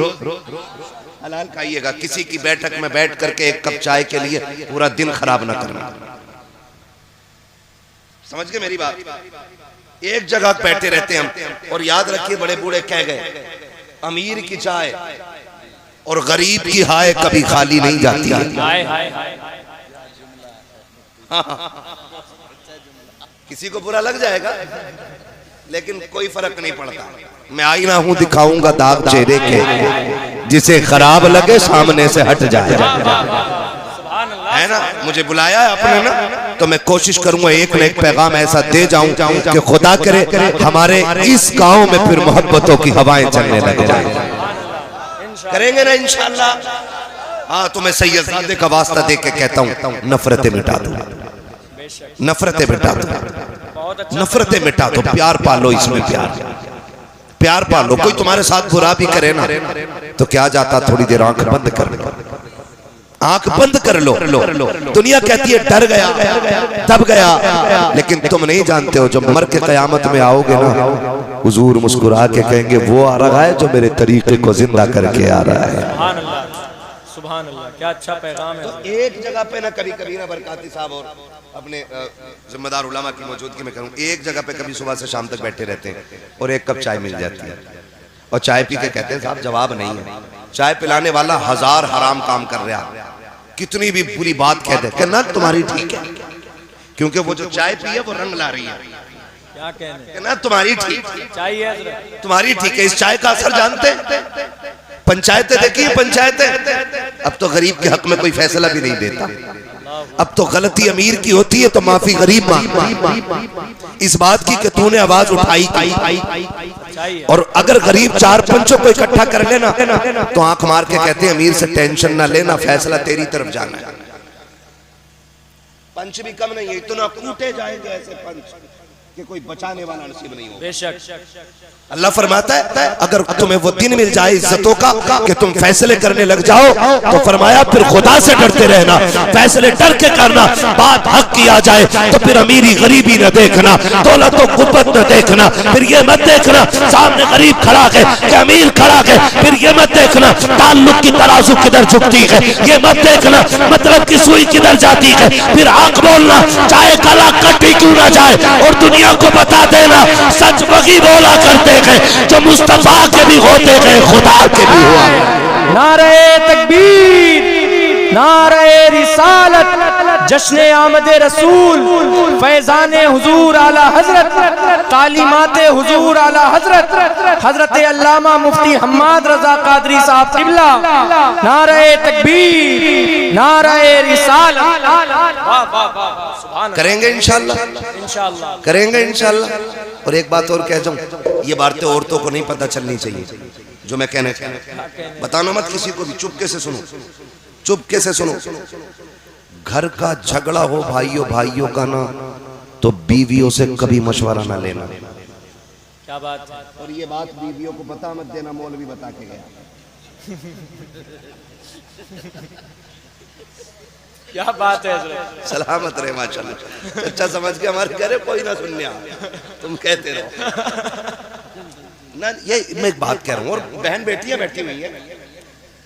हलाल खाइएगा। किसी की बैठक में बैठ करके एक कप चाय के लिए पूरा दिन खराब ना करना। समझ गए मेरी बात? एक जगह बैठे रहते हम, और याद रखिए बड़े बूढ़े कह गए अमीर की चाय और गरीब की हाय कभी खाली नहीं जाती है। किसी को बुरा लग जाएगा लेकिन कोई फर्क नहीं पड़ता। मैं आईना हूं दिखाऊंगा दाग चेहरे के, जिसे खराब लगे सामने से हट जाए, है ना। मुझे बुलाया है आपने ना, तो मैं कोशिश करूंगा एक न एक पैगाम ऐसा दे जाऊं कि खुदा करे हमारे इस गांव में फिर मोहब्बतों की हवाएं चलने लग जाए। करेंगे ना इंशाअल्लाह। हाँ, तो मैं सैयदजादे का वास्ता दे के कहता हूँ नफरतें मिटा दो, नफरतें मिटा दो, नफरतें मिटा दो, प्यार पालो, इसमें प्यार पालो। कोई तुम्हारे साथ बुरा भी करे ना तो क्या जाता, थोड़ी देर आंख बंद कर लो, आंख बंद कर लो। दुनिया कहती है डर गया दब गया, लेकिन तुम नहीं जानते हो जब मर के कयामत में आओगे ना, हुजूर मुस्कुरा के कहेंगे वो आ रहा है जो मेरे तरीके को जिंदा करके आ रहा है। सुभान अल्लाह, क्या अच्छा पैगाम है। तो एक जगह पे ना कभी कभी ना बरकाती साहब और अपने जिम्मेदार उलमा की मौजूदगी में करूं, एक जगह पे कभी सुबह से शाम तक बैठे रहते हैं और एक कप चाय मिल जाती है, और चाय पी के कहते हैं साहब जवाब नहीं है। चाय पिलाने वाला 1000 हराम काम कर रहा, कितनी भी बुरी बात कह दे कि ना तुम्हारी ठीक है, क्योंकि वो जो चाय पी है वो रंग ला रही है। क्या कहने ना तुम्हारी ठीक चाहिए, तुम्हारी ठीक है। इस चाय का असर जानते हैं? पंचायतें देखिए, पंचायतें अब तो गरीब के हक में कोई फैसला भी नहीं देता। अब तो गलती अमीर की होती है तो माफी गरीब मांगता। इस बात की कि तूने आवाज उठाई थी, और अगर गरीब 4 पंचों को इकट्ठा कर लेना तो आंख मार के कहते हैं अमीर से टेंशन ना लेना, फैसला तेरी तरफ जाना है। पंच भी कम नहीं है, इतना कूटे जाएंगे ऐसे पंच, कि कोई बचाने वाला नसीब नहीं होगा। बेशक अल्लाह फरमाता है अगर तुम्हें वो दिन मिल जाए इज्जतों का कि तुम फैसले करने लग जाओ, तो फरमाया फिर खुदा से डरते रहना, फैसले डर के करना। बात हक की आ जाए तो फिर अमीरी गरीबी न देखना, दौलत और कुव्वत न देखना, फिर ये मत देखना सामने गरीब खड़ा है कि अमीर खड़ा है, फिर ये मत देखना ताल्लुक की तराजू किधर झुकती है, ये मत देखना मतलब की सुई किधर जाती है। फिर आंख बोलना चाहे गला कटी क्यों ना जाए, और दुनिया को बता देना सच वही बोला करते हैं जो मुस्तफा के भी होते हैं, खुदा के भी हुआ। नारे तकबीर, नारे रिसालत, जश्न आमद रसूल, फैजाने हुजूर आला हजरत, तालीमाते हुजूर आला हजरत, हजरत अल्लामा मुफ्ती हम्माद रजा कादरी साहब किबला। नारे तकबीर, नारे रिसालत। करेंगे इंशाल्लाह, इंशाअल्लाह करेंगे इंशाल्लाह। और एक बात और कह जाऊं, ये बातें औरतों को नहीं पता चलनी चाहिए जो मैं कहने बताना मत किसी को भी, चुपके से सुनो, चुपके से सुनो। घर का झगड़ा हो भाइयों भाइयों का ना, तो बीवियों से कभी मशवरा ना लेना। क्या बात है। और ये बात बीवियों को पता मत देना, मौलवी बता के गया। क्या बात है हज़रत। सलामत रहे माशाल्लाह। अच्छा समझ के हमारे कह रहे कोई ना सुनने आ, तुम कहते रहो ना। ये मैं एक बात कह रहा हूँ, और बहन बेटियां बैठी हुई है,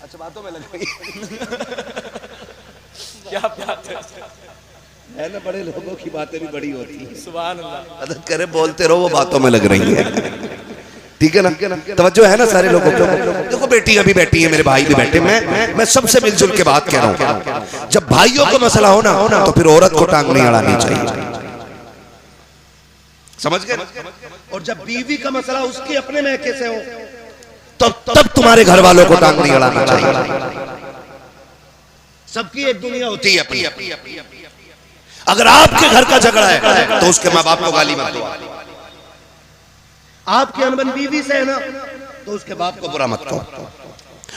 अच्छा बातों में लग गई। क्या बात है ना, बड़े लोगों की बातें भी बड़ी होती है। सुभान अल्लाह। मदद करे बोलते रहो, वो बातों में लग रही है। ठीक है ना, तवज्जो है ना सारे लोगों को। देखो बेटियां भी बैठी हैं, मेरे भाई भी बैठे, मैं सबसे मिलजुल के बात कह रहा हूँ। जब भाइयों को मसला हो ना तो फिर औरत को टांग नहीं अड़ानी चाहिए, समझ गए। और जब बीवी का मसला उसके अपने महके से हो तब तुम्हारे घर वालों को टांग नहीं अड़ाना चाहिए। सबकी एक दुनिया होती है अपनी। अगर आपके घर का झगड़ा है तो उसके माँ बाप को गाली मत दो। आपकी अनबन बीवी से है ना, तो उसके बाप को बुरा मत कहो,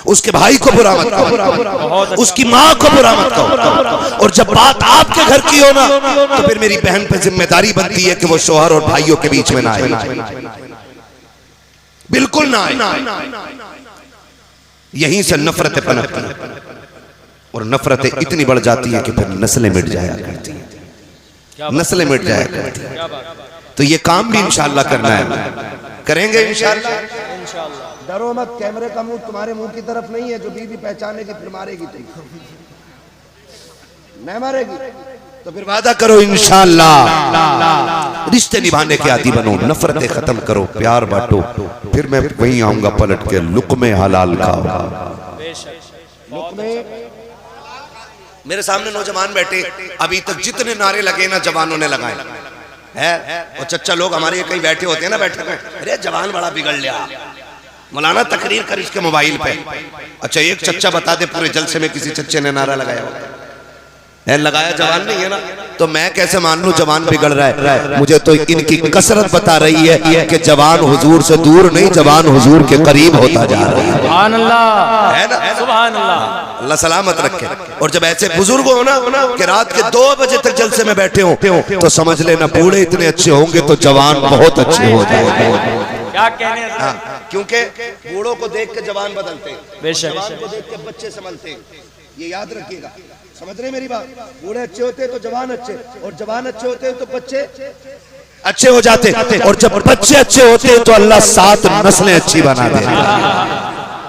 उसके भाई को बुरा मत कहो, उसकी माँ को बुरा मत कहो। और जब बात आपके घर की हो ना, तो फिर मेरी बहन पे जिम्मेदारी बनती है कि वो शोहर और भाइयों के बीच में ना आए, बिल्कुल ना आए। यहीं से नफरतें पनपती हैं, और नफरतें इतनी बढ़ जाती है कि फिर नस्लें मिट जाया करती हैं, नस्लें मिट जाया करती हैं। तो ये काम भी इंशाअल्लाह करना है, करेंगे इंशाअल्लाह। डरो मत, कैमरे का मुंह तुम्हारे मुंह की तरफ नहीं है। जो बीवी पहचानेगी फिर मारेगी, तो नहीं मारेगी तो फिर वादा करो इंशाअल्लाह रिश्ते निभाने के आदी बनो, नफरतें खत्म करो, प्यार बांटो। फिर मैं वहीं आऊंगा पलट के, लुक़्मे हलाल खाओ। लुक़्मे, मेरे सामने नौजवान बैठे, अभी तक जितने नारे लगे ना जवानों ने लगाए है। और चच्चा लोग हमारे कहीं बैठे होते हैं ना बैठक में, अरे जवान बड़ा बिगड़ लिया, मौलाना तकरीर कर इसके मोबाइल पे। अच्छा एक चच्चा बता दे पूरे जलसे में किसी चच्चे ने नारा लगाया है? लगाया जवान नहीं है ना, तो मैं कैसे मान लूं जवान बिगड़ रहा है? मुझे तो इनकी कसरत बता रही है कि जवान हुजूर से दूर नहीं, जवान हुजूर के करीब होता जा रहा है। सुभान अल्लाह, है ना, सुभान अल्लाह, अल्लाह सलामत रखे। और जब ऐसे बुजुर्ग हो ना कि रात के 2 बजे तक जलसे में बैठे हो, तो समझ लेना बूढ़े इतने अच्छे होंगे तो जवान बहुत अच्छे हो जाएंगे। क्या कहने हैं? हाँ, क्योंकि बूढ़ों को देख के जवान बदलते हैं, बेशक, जवान को देख के बच्चे संभलते हैं, ये याद रखिएगा। समझ रहे मेरी बात? बूढ़े अच्छे होते हैं तो जवान अच्छे, और जवान अच्छे होते हैं तो बच्चे अच्छे हो जाते, और जब बच्चे अच्छे होते हैं तो अल्लाह 7 नस्लें अच्छी बना दे।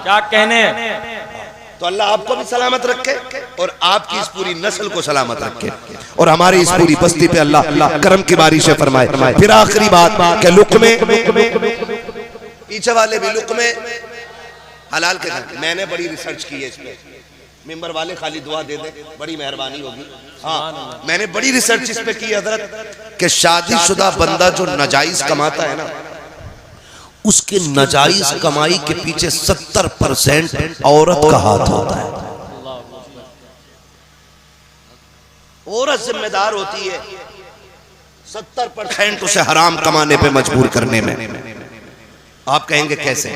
क्या कहने हैं? तो अल्लाह आपको भी सलामत रखे और आपकी इस पूरी नस्ल को सलामत रखे, और हमारी इस पूरी बस्ती पे अल्लाह करम की बारिश फरमाए। फिर आखिरी बात कि लुक़्मे, पीछे वाले भी लुक़्मे हलाल के खाने। मैंने बड़ी रिसर्च की है इस पे, मेंबर वाले खाली दुआ दे दे, बड़ी मेहरबानी होगी। हाँ, मैंने बड़ी रिसर्च इस पे की हजरत कि शादीशुदा बंदा जो नाजायज कमाता है ना, उसके नाजायज कमाई के पीछे 70% औरत का हाथ होता है। औरत जिम्मेदार होती है 70% उसे हराम कमाने पे मजबूर करने में। आप कहेंगे कैसे?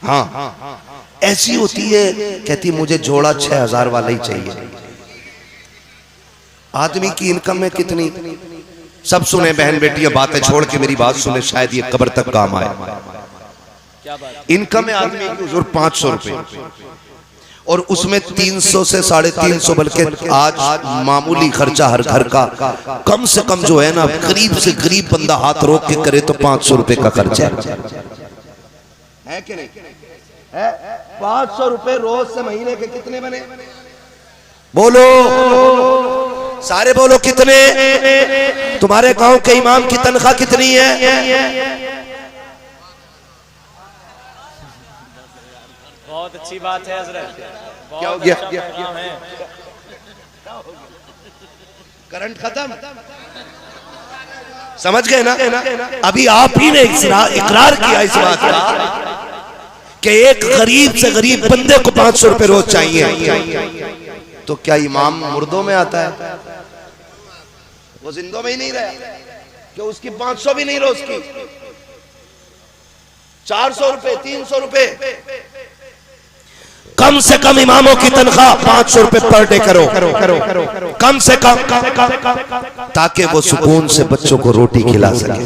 हाँ, ऐसी होती है, कहती मुझे जोड़ा 6000 वाला ही चाहिए। आदमी की इनकम है कितनी? सब सुने बहन बेटियां, बातें छोड़ के मेरी बात सुने, शायद ये कब्र तक काम आए। इनकम है आदमी की हुजूर 500 रुपए, और उसमें 300 से 350 बल्कि आज मामूली खर्चा हर घर का कम से कम जो है ना, गरीब से गरीब बंदा हाथ रोक के करे तो 500 रुपए का खर्चा है कि नहीं है? 500 रुपए रोज से महीने के कितने बने? बोलो सारे बोलो कितने? तुम्हारे गांव के इमाम की तनख्वाह कितनी है? बहुत अच्छी बात है हजरत। क्या हो गया? करंट खत्म, समझ गए ना? अभी आप ही ने इकरार किया इस बात का कि एक गरीब से गरीब बंदे को 500 रुपए रोज चाहिए। तो क्या इमाम मुर्दों में आता है? वो जिंदों में ही नहीं रहा कि उसकी 500 भी नहीं रोज की, 400 रुपए 300 रुपए कम से कम इमामों की तनख्वाह 500 रुपए पर डे करो कम से कम, ताकि वो सुकून से बच्चों को रोटी खिला सके।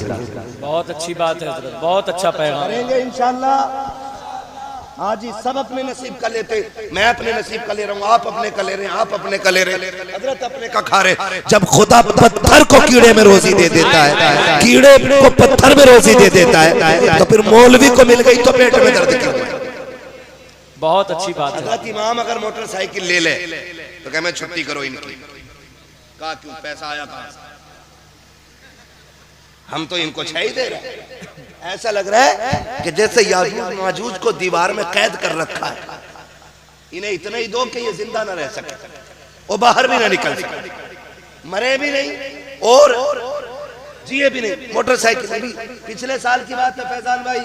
बहुत अच्छी बात है हजरत, बहुत अच्छा पैगाम करेंगे इंशाल्लाह। हाँ जी, सब अपने नसीब का लेते, मैं अपने नसीब का ले रहा हूँ, आप अपने का ले रहे हैं, आप अपने का ले रहे हैं, हजरत अपने का खा रहे। जब खुदा पत्थर को कीड़े में रोजी दे देता है, कीड़े को पत्थर में रोजी दे देता है, तो फिर मौलवी को मिल गई तो पेट में दर्द क्यों? बहुत अच्छी बात है। हजरत इमाम अगर मोटरसाइकिल ले ले तो क्या मैं छुट्टी करो इनकी? कहा क्यों? पैसा आया कहां से? हम तो इनको छह ही दे रहे हैं। ऐसा लग रहा है कि जैसे याजूज माजूज को दीवार में कैद कर रखा है, इन्हें इतना ही दो कि ये जिंदा ना रह सके, वो बाहर भी ना निकल सके, मरे भी नहीं और जिए भी नहीं। मोटरसाइकिल अभी पिछले साल की बात है फैजान भाई,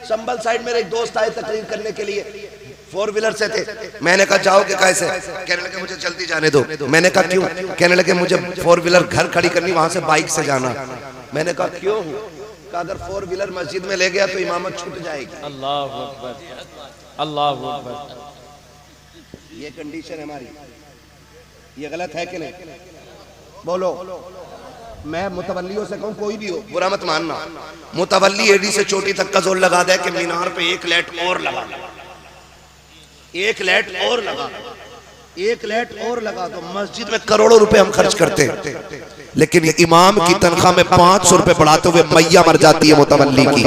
संभल साइड मेरे एक दोस्त आए तकरीर करने के लिए, 4 व्हीलर से थे। मैंने कहा जाओगे कैसे? कहने लगे मुझे जल्दी जाने दो। मैंने कहा क्यों? कहने लगे मुझे 4 व्हीलर घर खड़ी करनी, वहां से बाइक से जाना। मैंने कहा क्यों? कहा अगर 4 व्हीलर मस्जिद में ले गया तो इमामत छूट जाएगी। अल्लाह अकबर, अल्लाह अकबर। ये कंडीशन है हमारी, ये गलत है कि नहीं? बोलो। मैं मुतवल्लियों से कहूं, कोई भी हो बुरा मत मानना, मुतवल्ली एडी से चोटी तक का जोर लगा दे कि मीनार पे एक लाइट और लगा, एक लाइट और लगा, एक लाइट और लगा दो। मस्जिद में करोड़ों रुपए हम खर्च करते हैं, लेकिन इमाम की तनख्वाह में 500 रुपए बढ़ाते हुए मैया मर जाती है मुतवल्ली की।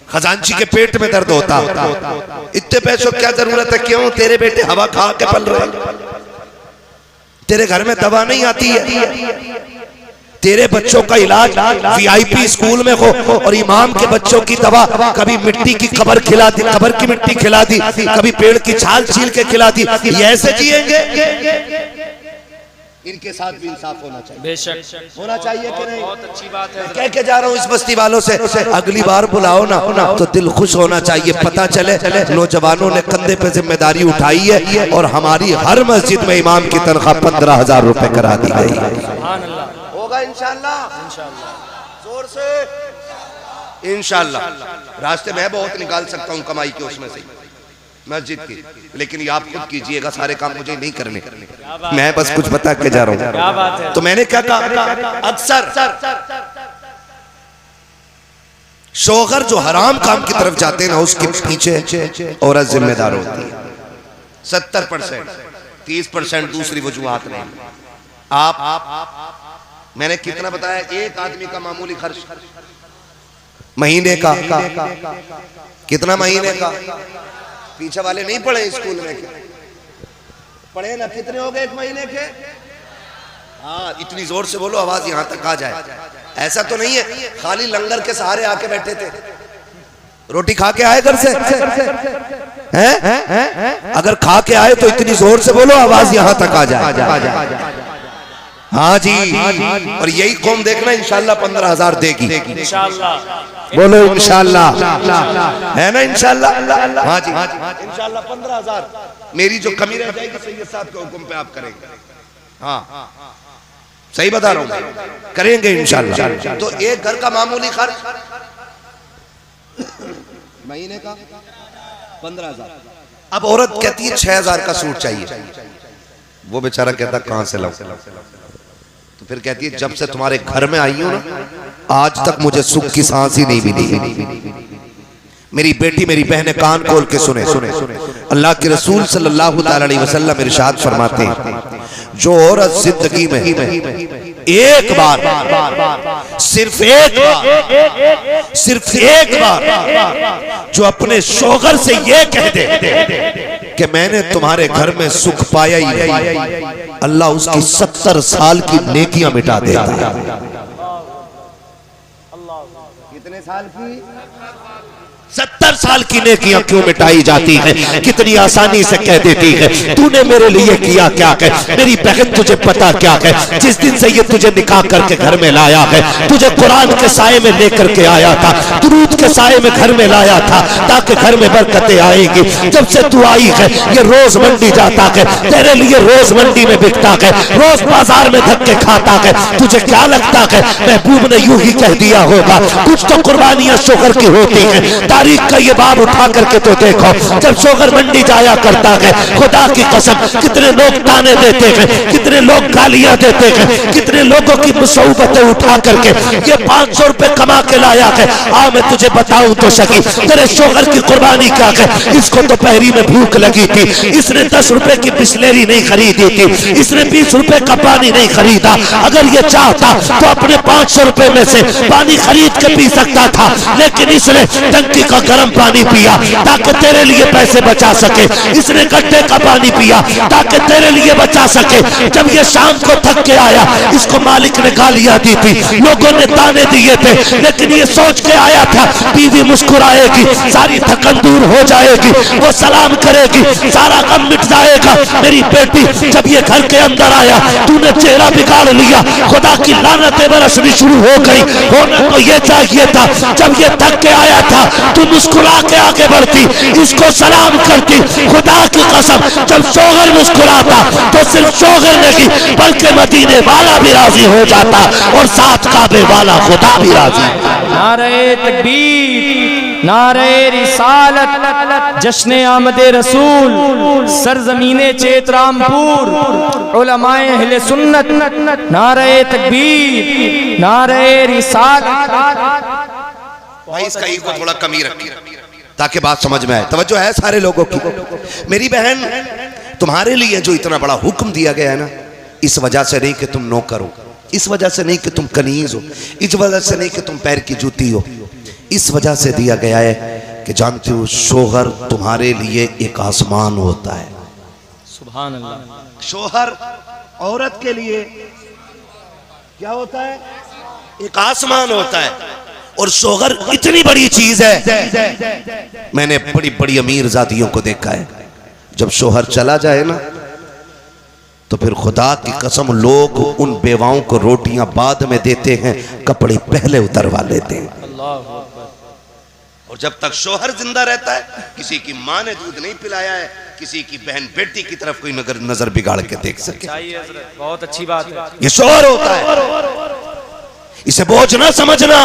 खजांची के पेट में दर्द होता, इतने पैसों क्या जरूरत है? क्यों? तेरे बेटे हवा खा के पल रहे, तेरे घर में दवा नहीं आती है, तेरे बच्चों का इलाज वीआईपी स्कूल में हो और इमाम के बच्चों की दवा कभी मिट्टी की कबर खिला दी, कबर की मिट्टी खिला दी, कभी पेड़ की छाल छील के खिला दी। ये ऐसे जिएंगे? इनके साथ भी इंसाफ होना चाहिए, बेशक होना चाहिए कि नहीं? बहुत अच्छी बात है। कह के जा रहा हूँ इस बस्ती वालों से, अगली बार बुलाओ ना तो दिल खुश होना चाहिए, पता चले नौजवानों ने कंधे पे जिम्मेदारी उठाई है और हमारी हर मस्जिद में इमाम की तनख्वाह 15,000 रुपए करा दी गई है। होगा इंशाल्लाह, जोर से इंशाल्लाह। रास्ते मैं बहुत निकाल सकता हूँ कमाई के उसमें से मस्जिद की, लेकिन ये आप खुद कीजिएगा, सारे काम मुझे नहीं करने, मैं बस कुछ बता के जा रहा हूँ। तो मैंने क्या कहा, अक्सर शौहर जो हराम काम की तरफ जाते हैं ना, उसके पीछे औरत जिम्मेदार होती है। 70%, 30% दूसरी वजूहात नहीं। आप मैंने कितना बताया? एक आदमी का मामूली खर्च महीने का कितना? महीने का पीछे वाले नहीं पढ़े स्कूल में, पढ़े ना? कितने हो गए एक महीने के? हाँ, इतनी जोर से बोलो आवाज यहां तक आ जाए। ऐसा तो नहीं है खाली लंगर के सहारे आके बैठे थे, रोटी खा के आए घर से हैं? अगर खा के आए तो इतनी जोर से बोलो आवाज यहां तक आ जाए। हाँ जी, और यही कौम देखना इंशाल्लाह 15,000 देगी, बोलो इंशाल्लाह, है ना? इंशाल्लाह। हाँ जी इंशाल्लाह 15,000 मेरी जो कमी रह जाएगी सैयद साहब के हुक्म पे आप करेंगे। हाँ सही बता रहा हूँ, करेंगे इंशाल्लाह। तो एक घर का मामूली खर्च महीने का 15,000। अब औरत कहती है 6,000 का सूट चाहिए, वो बेचारा कहता कहां से लाऊं? तो फिर कहती है जब से तुम्हारे घर में आई हूं ना, आज तक मुझे सुख की सांस ही नहीं मिली। मेरी बेटी मेरी बहनें कान खोल के सुने। अल्लाह के रसूल सल्लल्लाहु अलैहि वसल्लम इरशाद फरमाते हैं, जो औरत जिंदगी में एक बार, सिर्फ एक बार जो अपने शोहर से ये कह दे कि मैंने तुम्हारे घर में सुख पाया ही नहीं, अल्लाह उसकी 70 साल की नेकियां मिटा देता है। कितने साल की? 70 साल की नेकियां क्यों मिटाई जाती है? कितनी आसानी से कह देती है, तूने मेरे लिए किया क्या है? मेरी बहन तुझे पता क्या है? जिस दिन से ये तुझे निकाह करके घर में लाया है, तुझे कुरान के साए में लेकर के आया था, दुरूद के साए में घर में लाया था ताकि घर में बरकतें आएंगी। जब से तू आई है ये रोज मंडी जाता है, तेरे लिए रोज मंडी में बिकता है, रोज बाजार में धक्के खाता है। तुझे क्या लगता है महबूब ने यूं ही कह दिया होगा? कुछ तो कुर्बानियां शोहर की होती है। तारीख का ये बाब उठा करके तो देखो, जब शोहर मंडी जाया करता है, खुदा की कसम कितने लोग ताने देते हैं, कितने लोग गालियां देते हैं, कितने लोगों की मुसीबतें उठा करके ये 500 रुपए कमा के लाया है। हाँ मैं तुझे बताऊं तो सकी, तेरे शोहर की कुर्बानी क्या है? इसको तो पहरी में भूख लगी थी, इसने 10 रुपए की बिस्लेरी नहीं खरीदी थी, इसने 20 रुपए का पानी नहीं खरीदा। अगर ये चाहता तो अपने 500 रुपए में से पानी खरीद के पी सकता था, लेकिन इसने टंकी का गर्म पानी पिया ताकि तेरे लिए पैसे बचा सके। इसने गड्ढे का पानी पिया ताकि तेरे लिए बचा सके। जब ये शाम को थक के आया, इसको मालिक ने गालियां दी थी, लोगों ने ताने दिए थे, लेकिन ये सोच के आया था बीवी मुस्कुराएगी, सारी थकन दूर हो जाएगी, वो सलाम करेगी, सारा गम मिट जाएगा। मेरी बेटी जब ये घर के अंदर आया, तूने चेहरा बिगाड़ लिया, खुदा की लानतें बरसनी शुरू हो गई। होना तो ये चाहिए था, जब ये थक के आया था तू मुस्कुरा के आगे बढ़ती, इसको सलाम करती। खुदा की कसम जब शोहर मुस्कुराता तो सिर्फ शोहर नहीं बल्कि मदीने वाला भी राजी हो जाता और साथ काबे वाला खुदा भी राजी। नारे तकबीर, नारे रिसालत, जश्न आमदे रसूल, सरजमीने चेतरामपुर, उलमाए अहले सुन्नत, नारे तकबीर, नारे रिसालत। भाई इसका ईगो थोड़ा कमी रखिए ताकि बात समझ में आए। तवज्जो है सारे लोगों की। मेरी बहन तुम्हारे लिए जो इतना बड़ा हुक्म दिया गया है ना, इस वजह से नहीं कि तुम नौकर हो, इस वजह से नहीं कि तुम कनीज हो, इस वजह से नहीं कि तुम पैर की जूती हो, इस वजह से दिया गया है कि जानते हो शोहर तुम्हारे लिए एक आसमान होता है। सुभान अल्लाह। शोहर औरत के लिए क्या होता है? एक आसमान होता है। और शोहर इतनी बड़ी चीज है, मैंने बड़ी बड़ी अमीर जातियों को देखा है, जब शोहर चला जाए ना तो फिर खुदा की कसम लोग उन बेवाओं को रोटियां बाद में देते हैं, कपड़े पहले उतरवा लेते हैं। और जब तक शोहर जिंदा रहता है, किसी की माँ ने दूध नहीं पिलाया है, किसी की बहन बेटी की तरफ कोई नजर बिगाड़ के देख सके। बहुत अच्छी बात है। ये शोहर होता है, इसे बोझ ना समझना।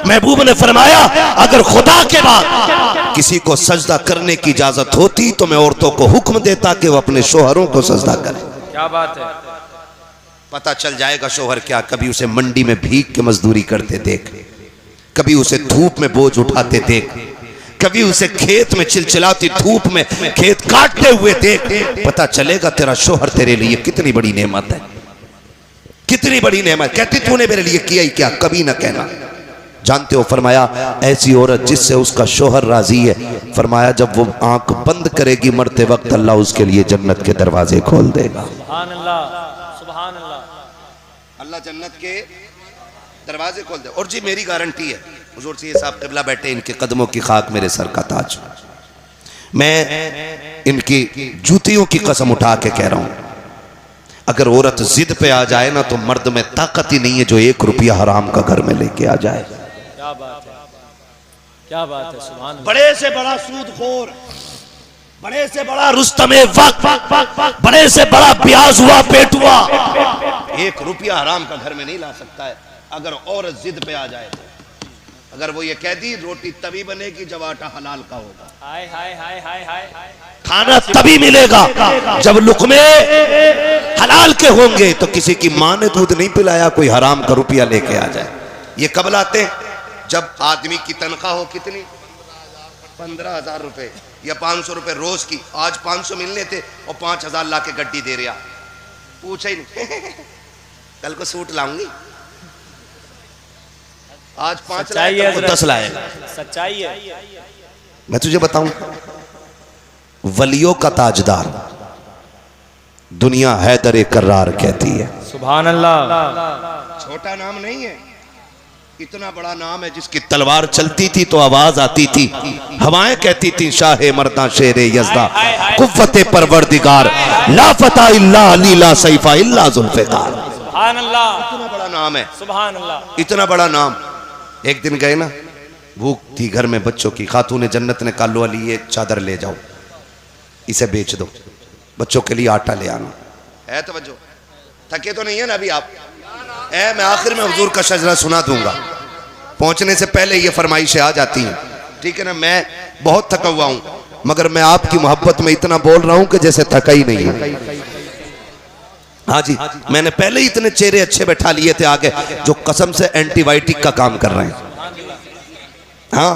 महबूब ने फरमाया अगर खुदा के बाद किसी को सजदा करने की इजाजत होती तो मैं औरतों को हुक्म देता कि वो अपने शोहरों को सजदा करें। क्या बात है। पता चल जाएगा शोहर क्या। कभी उसे मंडी में भीख के मजदूरी करते देख, कभी उसे धूप में बोझ उठाते देख, कभी उसे खेत में चिलचिलाती धूप में खेत काटते हुए देख, पता चलेगा तेरा शोहर तेरे लिए कितनी बड़ी नेमत है, कितनी बड़ी नेमत। कहती तूने मेरे लिए किया ही क्या, कभी ना कहना। जानते हो फरमाया ऐसी औरत जिससे उसका शोहर राजी है, फरमाया जब वो आंख बंद करेगी मरते वक्त अल्लाह उसके लिए जन्नत के दरवाजे खोल देगा। सुभान अल्लाह, सुभान अल्लाह। अल्लाह जन्नत के दरवाजे खोल दे। और जी मेरी गारंटी है, हुजूर से साहब क़िबला बैठे, इनके कदमों की खाक मेरे सर का ताज। मैं इनकी जूतियों की कसम उठा के कह रहा हूं, अगर औरत जिद पे आ जाए ना तो मर्द में ताकत ही नहीं है जो 1 रुपया हराम का घर में लेके आ जाए। क्या बात है, क्या बात है। सुभान अल्लाह। बड़े से बड़ा सूदखोर, बड़े से बड़ा रुस्तमे वक्त, बड़े से बड़ा ब्याज हुआ पेटुआ 1 रुपया हराम का घर में नहीं ला सकता है अगर औरत जिद पे आ जाए। अगर वो ये कह दी रोटी तभी बनेगी जब आटा हलाल का होगा, हाय हाय हाय हाय हाय हाय, खाना तभी मिलेगा जब लुकमे हलाल के होंगे। तो किसी की माँ ने दूध नहीं पिलाया कोई हराम का रुपया लेके आ जाए। ये कब लाते हैं? जब आदमी की तनख्वाह हो कितनी, 15,000 रुपए या 500 रुपए रोज की। आज 500 मिलने थे और 5,000 ला के गड्डी दे रहा, पूछा ही नहीं कल को सूट लाऊंगी, आज 5 लाए तो 10 लाएगा। सच्चाई है। मैं तुझे बताऊं, वलियों का ताजदार दुनिया हैदर कर्रार कहती है। सुभान अल्लाह। छोटा नाम नहीं है, इतना बड़ा नाम है जिसकी तलवार चलती थी तो आवाज आती थी, हवाएं कहती थी शाहे मर्दा शेरे यज़दा कुव्वते परवरदिगार ला फता इल्ला अली ला सैफा इल्ला जुल्फ़िकार। सुभान अल्लाह। इतना बड़ा नाम है, सुभान अल्लाह। इतना बड़ा नाम। एक दिन गए ना, भूख थी घर में बच्चों की, खातून जन्नत ने कहा लो अली ये चादर ले जाओ, इसे बेच दो, बच्चों के लिए आटा ले आना है। तवज्जो, थके तो नहीं है ना अभी आप? मैं आखिर में हुजूर का शजरा सुना दूंगा, पहुंचने से पहले ये फरमाइशें आ जाती हैं, ठीक है ना? मैं बहुत थका हुआ हूं मगर मैं आपकी मोहब्बत में इतना बोल रहा हूं कि जैसे थका ही नहीं है। हाँ जी, मैंने पहले ही इतने चेहरे अच्छे बैठा लिए थे आगे जो कसम से एंटीबायोटिक का काम कर रहे हैं। हाँ,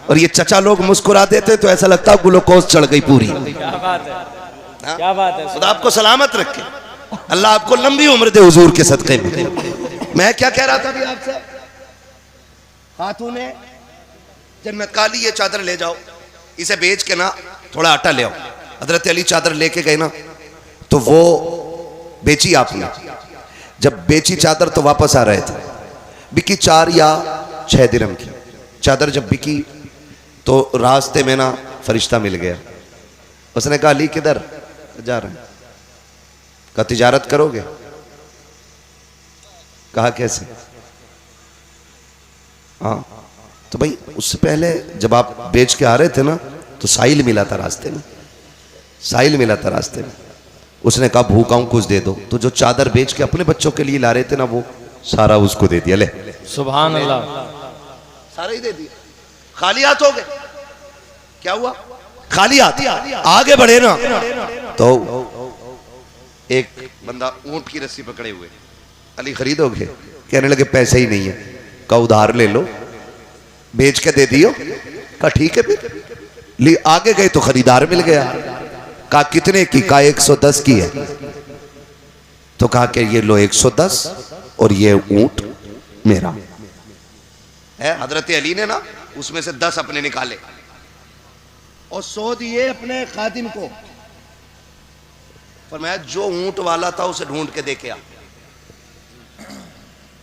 और ये चचा लोग मुस्कुरा देते तो ऐसा लगता ग्लूकोज चढ़ गई पूरी। क्या बात है, क्या बात है। खुदा आपको सलामत रखे, अल्लाह आपको लंबी उम्र दे हुजूर के सदक़े में। मैं क्या कह रहा था अभी आपसे, खातून ने जन्नत काली ये चादर ले जाओ, इसे बेच के ना थोड़ा आटा ले आओ। हजरत अली चादर लेके गए ना, तो वो बेची आपने। जब बेची चादर तो वापस आ रहे थे, बिकी 4 या 6 दिरहम की चादर। जब बिकी तो रास्ते में ना फरिश्ता मिल गया, उसने कहा अली किधर जा रहे हैं? कहा तिजारत करोगे? कहा कैसे? हाँ, तो भाई उससे पहले जब आप बेच के आ रहे थे ना तो साहिल मिला था रास्ते में, साहिल मिला था रास्ते में। उसने कहा भूखा हूं कुछ दे दो, तो जो चादर बेच के अपने बच्चों के लिए ला रहे थे ना वो सारा उसको दे दिया। ले सुभान अल्लाह, सारा ही दे दिया। खाली हाथ हो गए, क्या हुआ? खाली हाथ आगे बढ़े ना तो एक बंदा ऊंट की रस्सी पकड़े हुए, अली खरीदोगे? कहने लगे पैसे ही नहीं है। कहा उधार ले लो, बेच के दे दियो। कहा ठीक है फिर। आगे गए तो खरीदार मिल गया। कहा कितने की? कहा 110 की है। तो कहा कि ये लो 110 और ये ऊंट मेरा है। हजरत अली ने ना उसमें से 10 अपने निकाले और 100 दिए अपने खादिम को। फरमाया जो ऊंट वाला था उसे ढूंढ के दे के आ,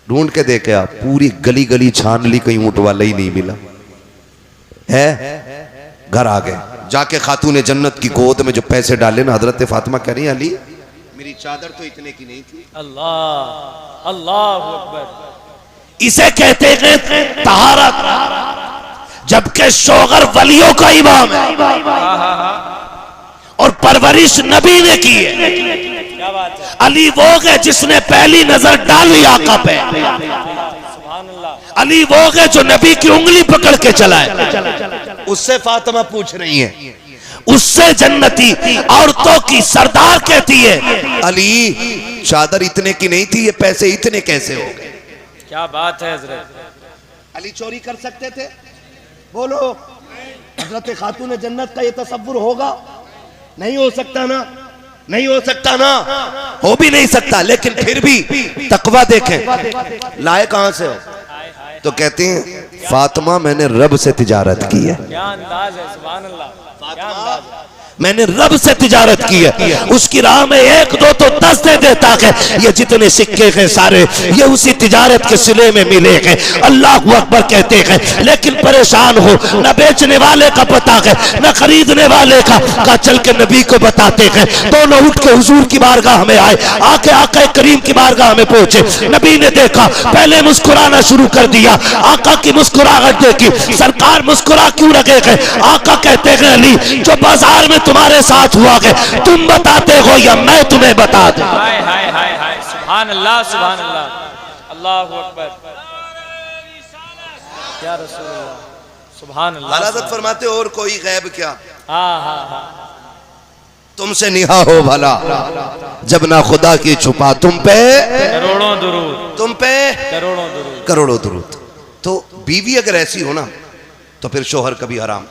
ढूंढ के दे के आ। पूरी गली गली छान ली, कहीं ऊंट वाला ही नहीं मिला है। घर आ गए, जाके खातून जन्नत की गोद में जो पैसे डाले ना, हजरत फातिमा कह रही अली मेरी चादर तो इतने की नहीं थी। अल्लाह अल्लाह अकबर। इसे कहते हैं तहारत, जबकि शोगर वलियों का इमाम है और परवरिश नबी ने की है। क्या बात है। अली वो है जिसने पहली नजर डाली आका पे। सुभान अल्लाह। अली वो है जो नबी की उंगली पकड़ के चला है। उससे फातिमा पूछ रही है, उससे जन्नती औरतों की सरदार कहती है अली चादर इतने की नहीं थी, ये पैसे इतने कैसे हो गए? क्या बात है हजरत। अली चोरी कर सकते थे? बोलो, हजरत खातून जन्नत का ये तसव्वुर होगा? नहीं हो सकता ना, नहीं हो सकता ना, हो भी नहीं सकता। लेकिन फिर भी तकवा देखें, लाए कहां से हो? तो कहते हैं फातिमा मैंने रब से तिजारत की है। क्या अंदाज है, सुभान अल्लाह। क्या अंदाज है। मैंने रब से तिजारत की है, उसकी राह में 1 2 तो 10 दे देता है। ये जितने सिक्के हैं सारे ये उसी तिजारत के सिले में मिले हैं। अल्लाह अकबर कहते हैं। लेकिन परेशान हो, न बेचने वाले का पता है न खरीदने वाले का चल के नबी को बताते हैं। दोनों उठ के हुजूर की बारगाह में आए, आके आका करीम की बारगाह में पहुंचे। नबी ने देखा, पहले मुस्कुराना शुरू कर दिया। आका की मुस्कुराहट देखी, सरकार मुस्कुरा क्यों रखे हैं? आका कहते हैं अली जो बाजार में तुम्हारे साथ हुआ है तुम बताते हो या मैं तुम्हें बता दूं? हाय हाय हाय हाय, सुभान अल्लाह सुभान अल्लाह, अल्लाहु अकबर। या रसूल अल्लाह, सुभान अल्लाह। हज़रत फरमाते और कोई गैब क्या, हाँ हाँ हाँ, तुमसे निहा हो भला, जब ना खुदा की छुपा तुम पे करोड़ों दुरूद, तुम पे करोड़ों दुरूद। करोड़ों दुरूद। तो बीवी अगर ऐसी हो ना तो फिर शोहर कभी हराम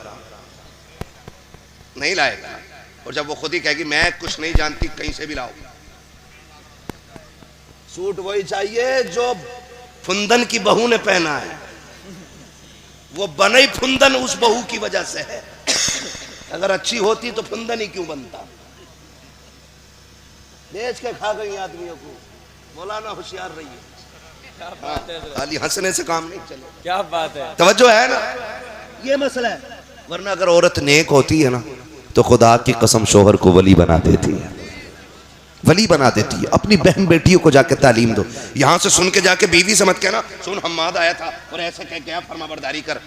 नहीं लाएगा। और जब वो खुद ही कहेगी मैं कुछ नहीं जानती, कहीं से भी लाओ, सूट वही चाहिए जो फुंदन की बहू ने पहना है, वो बने फुंदन उस बहू की वजह से है। अगर अच्छी होती तो फुंदन ही क्यों बनता। बेच के खा गई आदमियों को। मौलाना होशियार रही है, खाली हंसने से काम नहीं चले। क्या बात है, तवज्जो है ना, ये मसला है। वरना अगर औरत नेक होती है ना तो खुदा की कसम शोहर को वली बना देती है, वली बना देती है। अपनी बहन बेटियों को जाके तालीम दो। यहां से सुन के जाके बीवी से मत कहना सुन हम्माद आया था और ऐसे कह के फरमाबरदारी कर।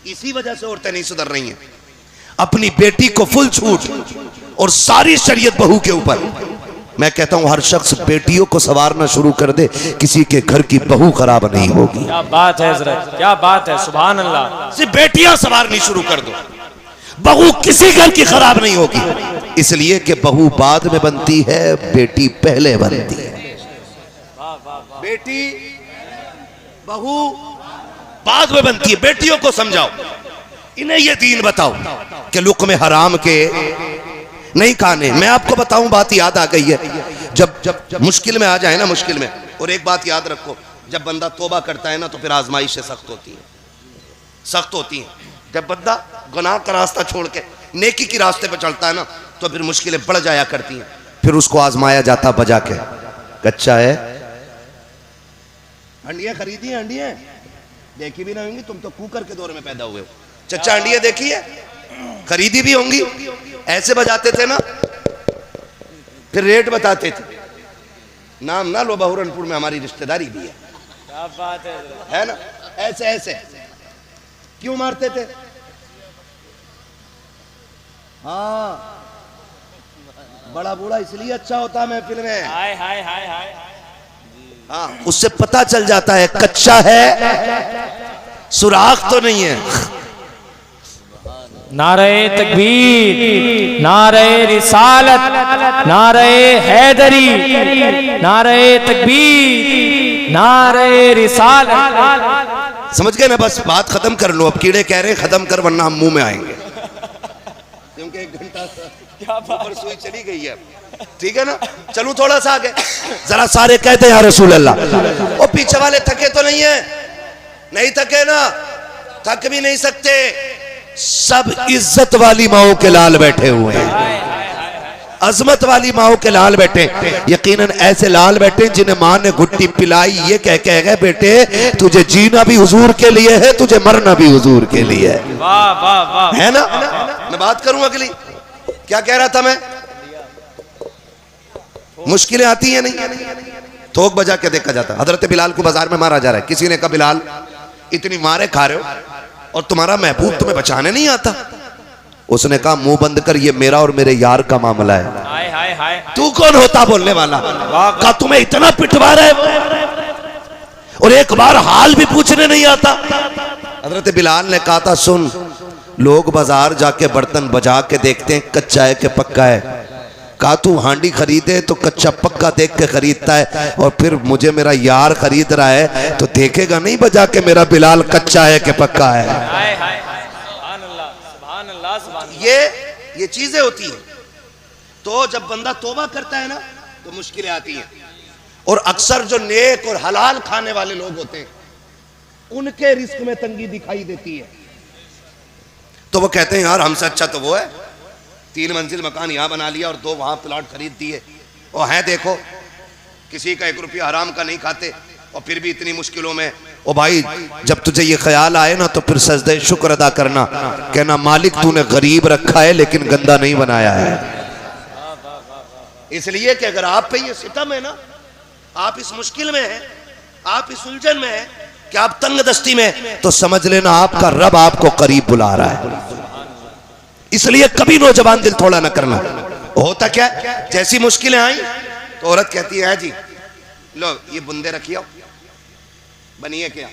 इसी वजह से औरतें नहीं सुधर रही हैं। अपनी बेटी को फुल छूट और सारी शरीयत बहू के ऊपर। मैं कहता हूं हर शख्स बेटियों को संवारना शुरू कर दे, किसी के घर की बहू खराब नहीं होगी। क्या बात है हजरत, क्या बात है, सुभान अल्लाह। सिर्फ बेटियां संवारनी शुरू कर दो, बहू किसी घर की खराब नहीं होगी। इसलिए कि बहू बाद में बनती है, बेटी पहले बनती है। बेटी बहू बाद में बनती है। बेटियों को समझाओ, इन्हें ये दीन बताओ कि लुक़्मे हराम के नहीं खाने। मैं आपको बताऊं, बात याद आ गई है। जब मुश्किल में आ जाए ना, मुश्किल में, और एक बात याद रखो, जब बंदा तौबा करता है ना तो फिर आजमाइशें सख्त होती हैं, सख्त होती हैं। जब बंदा गुनाह का रास्ता छोड़ के नेकी के रास्ते पर चलता है ना तो फिर मुश्किलें बढ़ जाया करती हैं। फिर उसको आजमाया जाता बजा के, कच्चा है, हंडियां खरीदी हैं, हंडियां देखी भी ना होंगी, तुम तो कुकर के दौर में पैदा हुए हो। चच्चा हंडियां देखी है, खरीदी भी होंगी। ऐसे बजाते थे ना, फिर रेट बताते थे। नाम ना लो, बहुरनपुर में हमारी रिश्तेदारी भी है। क्या बात है ना, ऐसे ऐसे क्यों मारते थे? हाँ, बड़ा बूढ़ा इसलिए अच्छा होता है महफिल में। हाय हाय हाय हाय। हाँ, उससे पता चल जाता है कच्चा है, सुराख तो नहीं है। नारे तकबीर, नारे रिसालत, नारे हैदरी, नारे तकबीर, नारे रिसालत। समझ गए ना? बस बात खत्म कर लो। अब कीड़े कह रहे हैं खत्म कर वरना हम मुंह में आएंगे, क्योंकि 1 घंटा ऊपर सुई चली गई है। ठीक है ना, चलूं थोड़ा सा आगे। जरा सारे कहते हैं या रसूल अल्लाह। और पीछे वाले थके तो नहीं है? नहीं थके ना, थक भी नहीं सकते। सब इज्जत वाली माओ के लाल बैठे हुए हैं, अजमत वाली माओ के लाल बैठे। यकीनन ऐसे लाल बैठे जिन्हें मां ने घुट्टी पिलाई, ये कह के गए बेटे तुझे जीना भी हुजूर के लिए है, तुझे मरना भी हुजूर के लिए है। वाह वाह वाह, है ना? मैं बात करूं अगली, क्या कह रहा था मैं? मुश्किलें आती हैं नहीं, थोक बजा के देखा जाता। हजरत बिलाल को बाजार में मारा जा रहा है। किसी ने कहा बिलाल इतनी मारे खा रहे हो और तुम्हारा महबूब तुम्हें बचाने नहीं आता। उसने कहा मुंह बंद कर, ये मेरा और मेरे यार का मामला है। हाय हाय हाय। तू कौन होता बोलने वाला? कहा तुम्हें इतना पिटवा रहा है और एक बार हाल भी पूछने नहीं आता। हजरत बिलाल ने कहा था सुन, लोग बाजार जाके बर्तन बजा के देखते हैं कच्चा है कि पक्का है। कहा तू हांडी खरीदे तो कच्चा पक्का देख के खरीदता है, और फिर मुझे मेरा यार खरीद रहा है तो देखेगा नहीं बजा के मेरा बिलाल कच्चा है कि पक्का है। हाय हाय, सुभान अल्लाह, सुभान अल्लाह, सुभान अल्लाह। ये चीजें होती हैं। तो जब बंदा तौबा करता है ना तो मुश्किलें आती हैं। और अक्सर जो नेक और हलाल खाने वाले लोग होते हैं उनके रिस्क में तंगी दिखाई देती है। तो वो कहते हैं यार हमसे अच्छा तो वो है, 3 मंजिल मकान यहाँ बना लिया और 2 वहाँ प्लॉट खरीद दिए। और है देखो किसी का 1 रुपया हराम का नहीं खाते और फिर भी इतनी मुश्किलों में। ओ भाई जब तुझे ये ख्याल आए ना तो फिर सजदे शुक्र अदा करना, कहना मालिक तूने गरीब रखा है लेकिन गंदा नहीं बनाया है। इसलिए कि अगर आप पे ये सितम है ना, आप इस मुश्किल में हैं, आप इस उलझन में हैं कि आप तंग दस्ती में, तो समझ लेना आपका रब आपको करीब बुला रहा है। इसलिए कभी नौजवान दिल थोड़ा ना करना। होता क्या, जैसी मुश्किलें आई तो औरत कहती है जी लो ये बुंदे रखिए, बनिए क्या,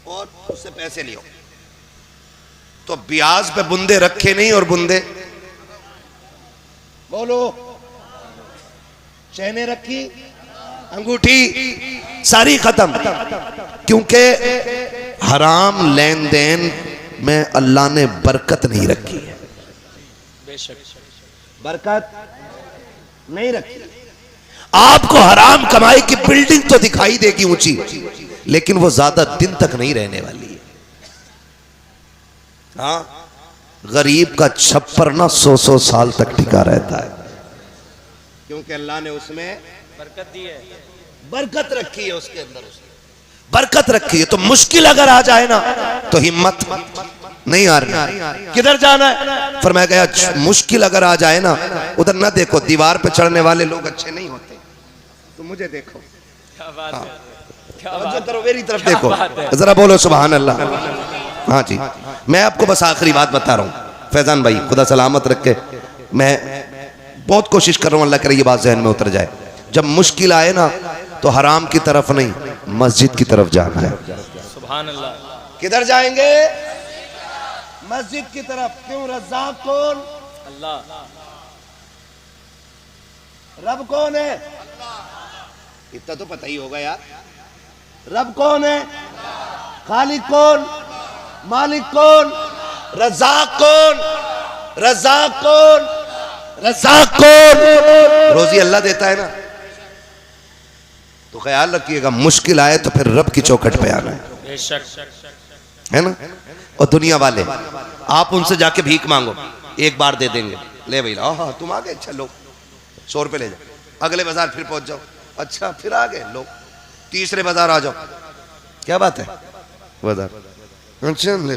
और उससे पैसे लियो। तो ब्याज पे बुंदे रखे नहीं और बुंदे बोलो, चैने रखी, अंगूठी सारी खत्म, क्योंकि हराम लेन देन में अल्लाह ने बरकत नहीं रखी है। बेशक बरकत नहीं रखी। आपको हराम कमाई की बिल्डिंग तो दिखाई देगी ऊंची, लेकिन वो ज्यादा दिन तक नहीं रहने वाली है। हाँ, गरीब का छप्पर ना 100-100 साल तक टिका रहता है, क्योंकि अल्लाह ने उसमें बरकत दी है, बरकत रखी है, उसके अंदर उसने बरकत रखी है। तो मुश्किल अगर आ जाए ना तो हिम्मत नहीं आ रही, किधर जाना है। फरमाया गया मुश्किल अगर आ जाए ना, उधर ना देखो, दीवार पे चढ़ने वाले लोग अच्छे नहीं होते, तो मुझे देखो। क्या बात है, क्या जो बात तरफ मेरी तरफ क्या बात देखो, है। जरा बोलो सुभान अल्लाह। हाँ जी, मैं आपको बस आखिरी बात बता रहा हूँ फैजान भाई, खुदा सलामत रखे। मैं बहुत कोशिश कर रहा हूँ, अल्लाह करे ये बात जहन में उतर जाए। जब मुश्किल आए ना तो हराम की तरफ नहीं, मस्जिद की तरफ जाना है। सुभान अल्लाह। किधर जाएंगे? मस्जिद की तरफ। क्यों? रज़्ज़ाक़ कौन? अल्लाह। रब कौन है? इतना तो पता ही होगा यार। रब कौन है? खालिक कौन? मालिक कौन? रज़्ज़ाक़ कौन? रज़्ज़ाक़ कौन? रज़्ज़ाक़ कौन? रोजी अल्लाह देता है ना। तो ख्याल रखिएगा, मुश्किल आए तो फिर रब की चौखट पे आना है, बेशक है ना। और दुनिया वाले, आप उनसे जाके भीख मांगो, एक बार दे देंगे, ले भाई हाँ तुम आ गए, अच्छा लो 100 रुपये ले जाओ। अगले बाजार फिर पहुंच जाओ, अच्छा फिर आ गए, लो। तीसरे बाजार आ जाओ, क्या बात है बाजार, अच्छा ले,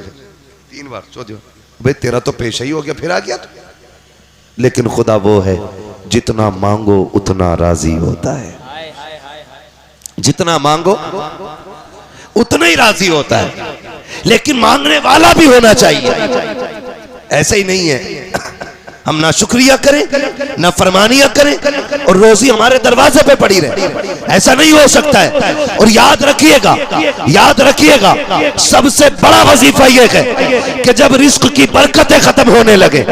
3 बार, चौथी बार, भाई तेरा तो पेशा ही हो गया, फिर आ गया तो। लेकिन खुदा वो है जितना मांगो उतना राजी होता है, हाय हाय हाय हाय। जितना मांगो उतना ही राजी होता है। लेकिन मांगने वाला भी होना चाहिए, ऐसे ही नहीं है हम ना शुक्रिया करें ना फरमानिया करें और रोजी हमारे दरवाजे पे पड़ी रहे, ऐसा नहीं हो सकता है। और याद रखिएगा, याद रखिएगा, सबसे बड़ा वजीफा यह है कि जब रिस्क की बरकतें खत्म होने लगे,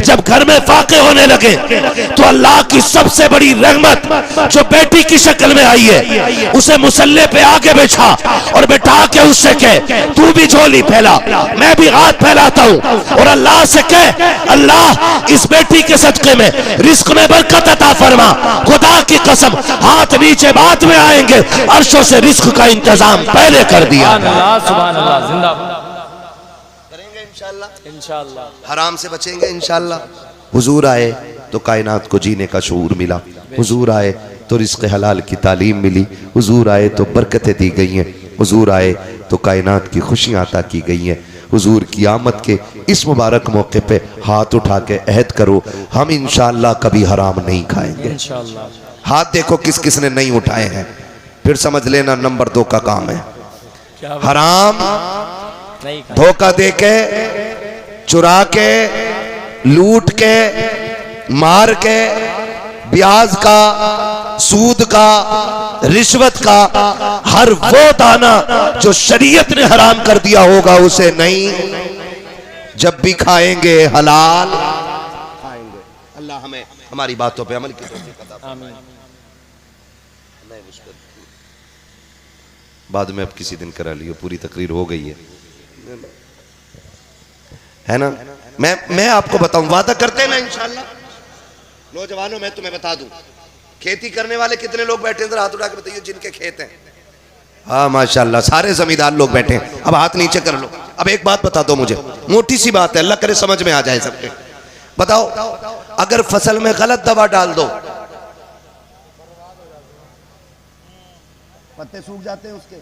जब घर में फाके होने लगे, तो अल्लाह की सबसे बड़ी रहमत जो बेटी की शक्ल में आई है, उसे मुसल्ले पे आगे बिठा और बैठा के उससे कह तू भी झोली फैला, मैं भी हाथ फैलाता हूँ, और अल्लाह से कह अल्लाह इस बेटी के सदके में रिस्क में बरकत अता फरमा। खुदा की कसम, हाथ नीचे बात में आएंगे, अर्शों से रिस्क का इंतजाम पहले कर दिया। सुभान अल्लाह, जिंदाबाद करेंगे इंशाअल्लाह, इंशाअल्लाह। हराम से बचेंगे इंशाअल्लाह। हुजूर आए तो कायनात को जीने का शऊर मिला, हुजूर आए तो रिस्क हलाल की तालीम मिली, हुजूर आए तो बरकतें दी गई हैं, हुजूर आए तो कायनात की खुशियां अता की गई हैं। हुजूर की आमद के इस मुबारक मौके पे हाथ उठा के अहद करो, हम इंशाअल्लाह कभी हराम नहीं खाएंगे इंशाअल्लाह। हाथ देखो किस किस ने नहीं उठाए हैं, फिर समझ लेना नंबर 2 का काम है। हराम नहीं खाएंगे। धोखा दे के, चुरा के, लूट के, मार के, ब्याज का, सूद का, रिश्वत का, हर वो दाना जो शरीयत ने हराम कर दिया होगा उसे नहीं, जब भी खाएंगे हलाल खाएंगे। अल्लाह हमें हमारी बातों पे अमल की तौफीक अता फरमाए। आमीन। बाद में अब किसी दिन करा लियो, पूरी तकरीर हो गई है ना। मैं आपको बताऊं, वादा करते हैं ना इंशाअल्लाह। नौजवानों, मैं तुम्हें बता दूं, खेती करने वाले कितने लोग बैठे हैं, हाथ उठा के बताइए जिनके खेत हैं। हाँ माशाल्लाह, सारे जमींदार लोग बैठे हैं। अब हाथ नीचे कर लो। अब एक बात बता दो मुझे, मोटी सी बात है, अल्लाह करे समझ में आ जाए सबके। बताओ, अगर फसल में गलत दवा डाल दो, पत्ते सूख जाते हैं उसके,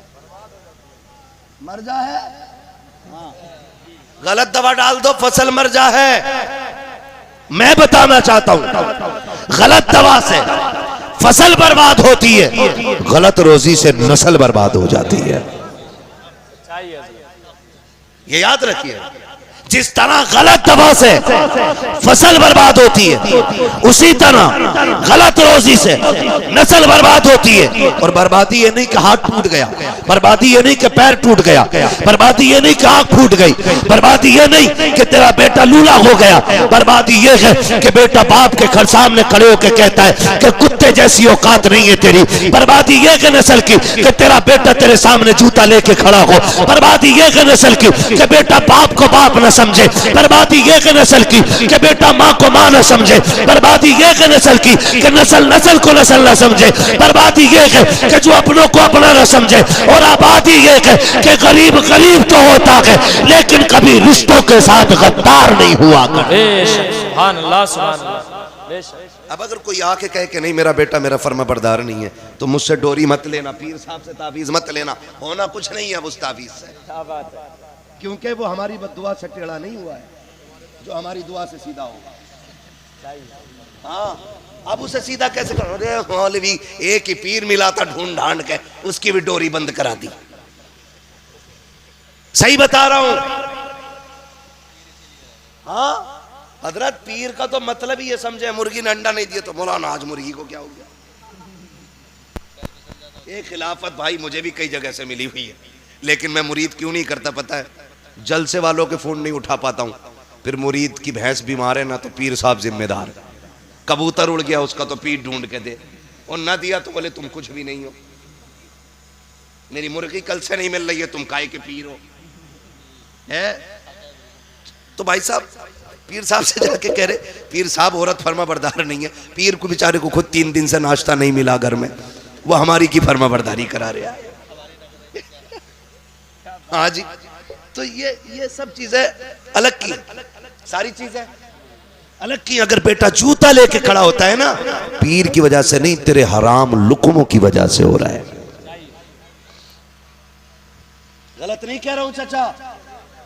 मर जा है। गलत दवा डाल दो, फसल मर जा है। मैं बताना चाहता हूं, गलत दवा से फसल बर्बाद होती है, गलत रोजी से नस्ल बर्बाद हो जाती है। ये याद रखिए, जिस तरह गलत दवा से फसल बर्बाद होती है, उसी तरह गलत रोजी से नस्ल बर्बाद होती है। और बर्बादी ये नहीं कि हाथ टूट गया, बर्बादी ये नहीं कि पैर टूट गया, बर्बादी ये नहीं कि आंख फूट गई, बर्बादी ये नहीं कि तेरा बेटा लूला हो गया, बर्बादी ये है कि बेटा बाप के घर सामने खड़े होकर कहता है कि कुत्ते जैसी औकात नहीं है तेरी। बर्बादी ये कि नस्ल की कि तेरा बेटा तेरे सामने जूता लेके खड़ा हो। बर्बादी ये कि नस्ल की कि बेटा बाप को बाप न समझे। बर्बादी ये कि नस्ल की कि बेटा माँ को माँ न समझे। बर्बादी ये कि नस्ल की कि नस्ल को नस्ल न समझे। बर्बादी ये है कि जो अपनों को अपना न समझे। और आबादी ये है कि गरीब गरीब तो होता है लेकिन कभी रिश्तों के साथ गद्दार नहीं हुआ करे। सुभान अल्लाह, सुभान अल्लाह। अब अगर कोई आके कहे कि नहीं मेरा बेटा मेरा फर्मा बरदार नहीं है, तो मुझसे डोरी मत लेना, पीर साहब से तावीज मत लेना, होना कुछ नहीं है उस तावीज से। क्या बात है, क्योंकि वो हमारी बद्दुआ से टेढ़ा नहीं हुआ है, जो हमारी दुआ से सीधा होगा। हाँ, अब उसे सीधा कैसे करो? अरे मौलवी एक ही पीर मिला था ढूंढ ढांड के, उसकी भी डोरी बंद करा दी। सही बता रहा हूं। हाँ, हजरत पीर का तो मतलब ही ये समझे, मुर्गी ने अंडा नहीं दिया तो मौलाना आज मुर्गी को क्या हो गया। ये खिलाफत भाई मुझे भी कई जगह से मिली हुई है, लेकिन मैं मुरीद क्यों नहीं करता पता है? जलसे वालों के फोन नहीं उठा पाता हूं। फिर मुरीद की भैंस बीमार है ना, तो पीर साहब जिम्मेदार। कबूतर उड़ गया उसका तो पीर ढूंढ के दे, और ना दिया तो बोले तुम कुछ भी नहीं हो, मेरी मुर्गी कल से नहीं मिल रही है, तुम काहे के पीर हो। है तो भाई साहब पीर साहब से जाके कह रहे, पीर साहब औरत फर्मा बरदार नहीं है। पीर को बेचारे को खुद 3 दिन से नाश्ता नहीं मिला घर में, वो हमारी की फर्मा बरदारी करा रहे हैं। हाँ जी, तो ये सब चीजें अलग की, सारी चीजें अलग की। अगर बेटा जूता लेके खड़ा होता है ना, पीर की वजह से नहीं, तेरे हराम लुकमों की वजह से हो रहा है। गलत नहीं कह रहा हूं चाचा।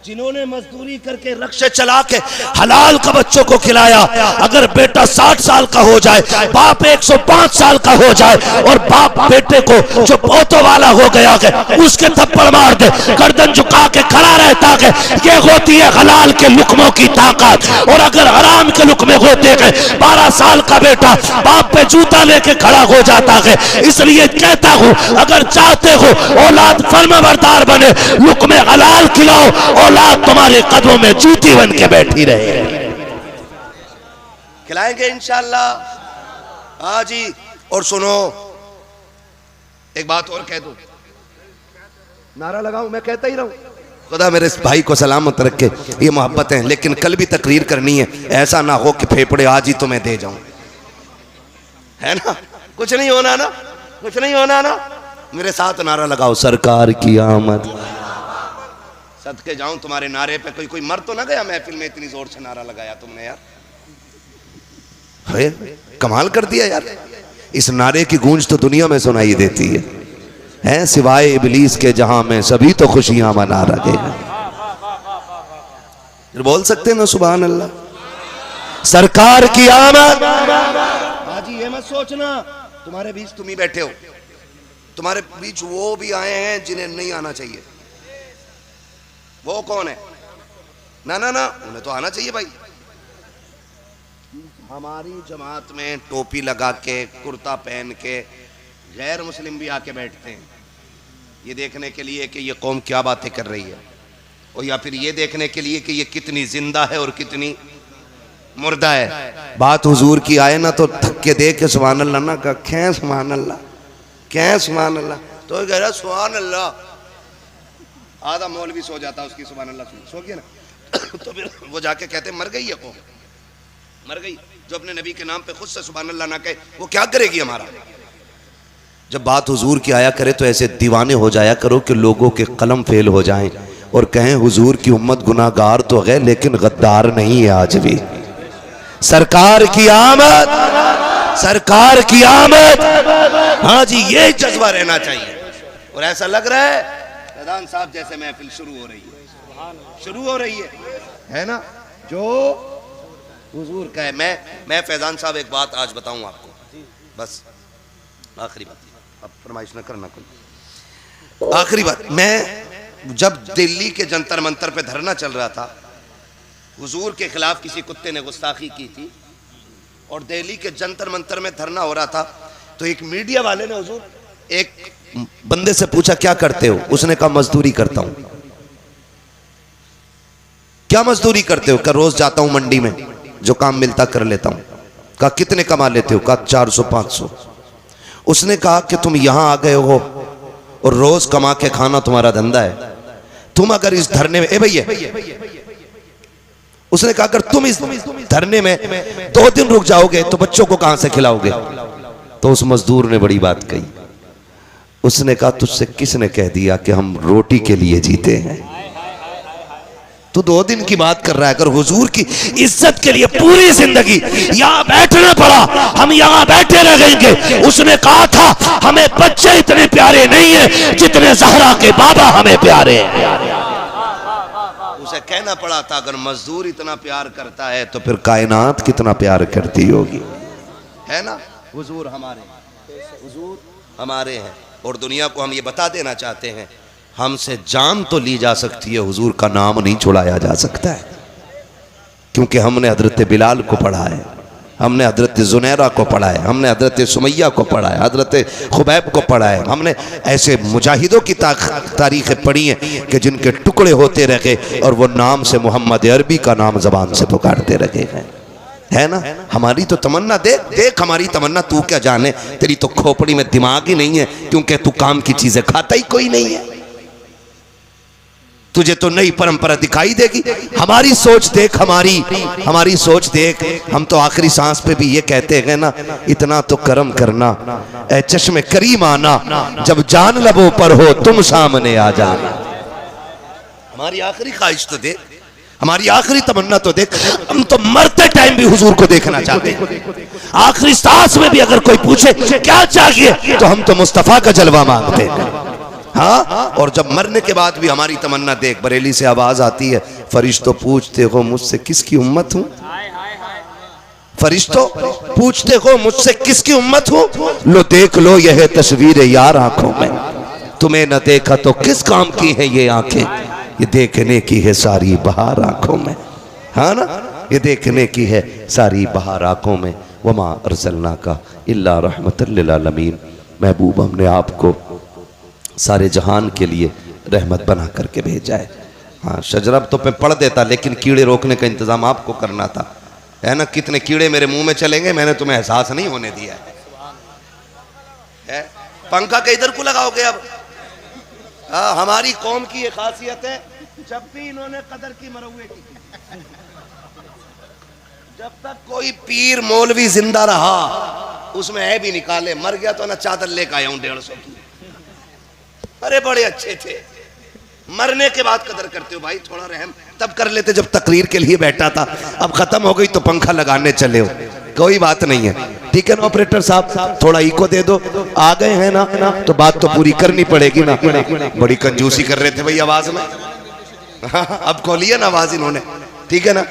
जिन्होंने मजदूरी करके रक्शे चला के हलाल का बच्चों को खिलाया, अगर बेटा 60 साल का हो जाए, बाप 105 साल का हो जाए, और बाप बेटे को जो पोतों वाला हो गया है उसके थप्पड़ मार दे, गर्दन झुका के खड़ा रहता है, ये होती है हलाल के लुकमों की ताकत। और अगर हराम के लुकमे होते हैं, 12 साल का बेटा बाप पे जूता लेके खड़ा हो जाता है। इसलिए कहता हूं, अगर चाहते हो औलाद फर्माबरदार बने, लुकमे हलाल खिलाओ, औलाद तुम्हारे कदमों में जूती बन के बैठी रहे। खिलाएंगे इंशाअल्लाह। हाँ जी, और सुनो एक बात और कह दूं, नारा लगाऊं, मैं कहता ही रहूं। खुदा मेरे इस भाई को सलामत रखे, ये मोहब्बत है, लेकिन कल भी तकरीर करनी है, ऐसा ना हो कि फेफड़े आज ही तुम्हें दे जाऊं, है ना? कुछ नहीं होना ना, कुछ नहीं होना ना। मेरे साथ नारा लगाओ, सरकार की आमद। सदके जाऊं तुम्हारे नारे पे, कोई मर तो ना गया महफिल में, इतनी जोर से नारा लगाया तुमने यार। है कमाल कर दिया यार। इस नारे की गूंज तो दुनिया में सुनाई देती है सिवाय इबलीस के, जहां में सभी तो खुशियां मना रहे हैं। बोल सकते ना सुभान अल्लाह। सरकार की आमद। हाजी ये मत सोचना तुम्हारे बीच तुम ही बैठे हो, तुम्हारे बीच वो भी आए हैं जिन्हें नहीं आना चाहिए। वो कौन है? ना ना ना, उन्हें तो आना चाहिए भाई। हमारी जमात में टोपी लगा के, कुर्ता पहन के गैर मुस्लिम भी आके बैठते हैं, ये देखने के लिए कि ये कौम क्या बातें कर रही है, और या फिर ये देखने के लिए कि ये कितनी जिंदा है और कितनी मुर्दा है। बात हुजूर की आए ना तो धक्के दे के सुभान अल्लाह ना का, खे सुभान अल्लाह, कै सुभान अल्लाह, तो कह रहा सुभान अल्लाह। आधा मौलवी सो जाता, उसकी सुभान अल्लाह सो गया ना तो फिर वो जाके कहते मर गई है कौम, मर गई। जो अपने नबी के नाम पे खुद से सुभान अल्लाह ना कहे, वो क्या करेगी हमारा? जब बात हुजूर की आया करे तो ऐसे दीवाने हो जाया करो कि लोगों के कलम फेल हो जाएं और कहें हुजूर की उम्मत गुनाहगार तो है लेकिन गद्दार नहीं है आज भी। सरकार की आमद, सरकार की आमद। हाँ जी, ये जज्बा रहना चाहिए। और ऐसा लग रहा है फैजान साहब जैसे महफिल शुरू हो रही है, शुरू हो रही है ना, जो हुजूर का है। मैं फैजान साहब एक बात आज बताऊं आपको, बस आखिरी बात, अब फरमाइश न करना कोई, आखिरी बात। मैं जब दिल्ली के जंतर मंतर पे धरना चल रहा था, हुजूर के खिलाफ किसी कुत्ते ने गुस्ताखी की थी और दिल्ली के जंतर मंतर में धरना हो रहा था, तो एक मीडिया वाले ने हुजूर एक बंदे से पूछा क्या करते हो? उसने कहा मजदूरी करता हूं। क्या मजदूरी करते हो? कहा रोज जाता हूं मंडी में, जो काम मिलता कर लेता हूं। कहा कितने कमा लेते हो? कहा 400-500। उसने कहा कि तुम यहां आ गए हो और रोज कमा के खाना तुम्हारा धंधा है, तुम अगर इस धरने में, ए भैया, उसने कहा अगर तुम इस धरने में 2 दिन रुक जाओगे तो बच्चों को कहां से खिलाओगे? तो उस मजदूर ने बड़ी बात कही। उसने कहा तुझसे किसने कह दिया कि हम रोटी के लिए जीते हैं? तू 2 दिन की बात कर रहा है। अगर हुजूर की इज्जत के लिए पूरी जिंदगी यहाँ बैठना पड़ा, हम यहाँ बैठे रहेंगे। उसने कहा था हमें बच्चे इतने प्यारे नहीं है जितने ज़हरा के बाबा हमें प्यारे हैं। उसे कहना पड़ा था अगर मजदूर इतना प्यार करता है तो फिर कायनात कितना प्यार करती होगी, है ना? हुजूर हमारे हैं और दुनिया को हम ये बता देना चाहते हैं, हमसे जान तो ली जा सकती है, हुजूर का नाम नहीं छुड़ाया जा सकता है। क्योंकि हमने हजरत बिलाल को पढ़ा है, हमने हजरत जुनैरा को पढ़ा है, हमने हजरत सुमैया को पढ़ा है, हजरत खुबैब को पढ़ा है। हमने ऐसे मुजाहिदों की तारीखें पढ़ी हैं कि जिनके टुकड़े होते रहे और वो नाम से मोहम्मद अरबी का नाम जबान से पुकारते रहे हैं, है ना? हमारी तो तमन्ना देख हमारी तमन्ना, तू क्या जाने, तेरी तो खोपड़ी में दिमाग ही नहीं है, क्योंकि तू काम की चीजें खाता ही कोई नहीं है। तुझे तो नई परंपरा दिखाई देगी। हमारी सोच देख, हमारी सोच देख। हम तो आखिरी सांस पे भी ये कहते हैं ना, इतना तो करम करना ए चश्मे करीम आना, जब जान लबों पर हो तुम सामने आ जाना। हमारी आखिरी ख्वाहिश तो देख, हमारी आखिरी तमन्ना तो देख। हम तो मरते टाइम भी हुजूर को देखना चाहते हैं। आखिरी सांस में भी अगर कोई पूछे क्या चाहिए तो हम तो मुस्तफा का जलवा मांगते हैं। हाँ, और जब मरने के बाद भी हमारी तमन्ना देख, बरेली से आवाज आती है, फरिश्तों पूछते हो मुझसे किसकी उम्मत हूं? फरिश्तों पूछते हो मुझसे किसकी उम्मत हूं? लो देख लो यह तस्वीर यार आंखों में, तुम्हें न देखा तो किस काम की है ये आंखें, ये देखने की है सारी बहार आंखों में, हाँ ना? ये देखने की है सारी बहार आंखों में। वमा अरसलना का इल्ला रहमतल लिल आलमीन, महबूब हमने आपको सारे जहान के लिए रहमत बना करके भेजा है। हाँ, शजरा तो मैं पढ़ देता, लेकिन कीड़े रोकने का इंतजाम आपको करना था, है ना? कितने कीड़े मेरे मुंह में चलेंगे मैंने तुम्हें एहसास नहीं होने दिया है। पंखा के इधर को लगाओगे अब? हाँ, हमारी कौम की ये खासियत है, जब भी इन्होंने कदर की मरहुए की, जब तक कोई पीर मौलवी जिंदा रहा उसमें है भी निकाले, मर गया तो ना चादर लेकर आया हूं 150 की। अरे बड़े अच्छे थे, मरने के बाद कदर करते हो भाई, थोड़ा रहम तब कर लेते जब तकरीर के लिए बैठा था, अब खत्म हो गई तो पंखा लगाने चले हो, कोई बात नहीं है, ठीक है ना? ऑपरेटर साहब थोड़ा इको दे दो, आ गए हैं ना, तो बात तो पूरी करनी पड़ेगी ना। बड़ी कंजूसी कर रहे थे भाई आवाज में, अब खोलिए ना आवाज इन्होंने, ठीक है ना?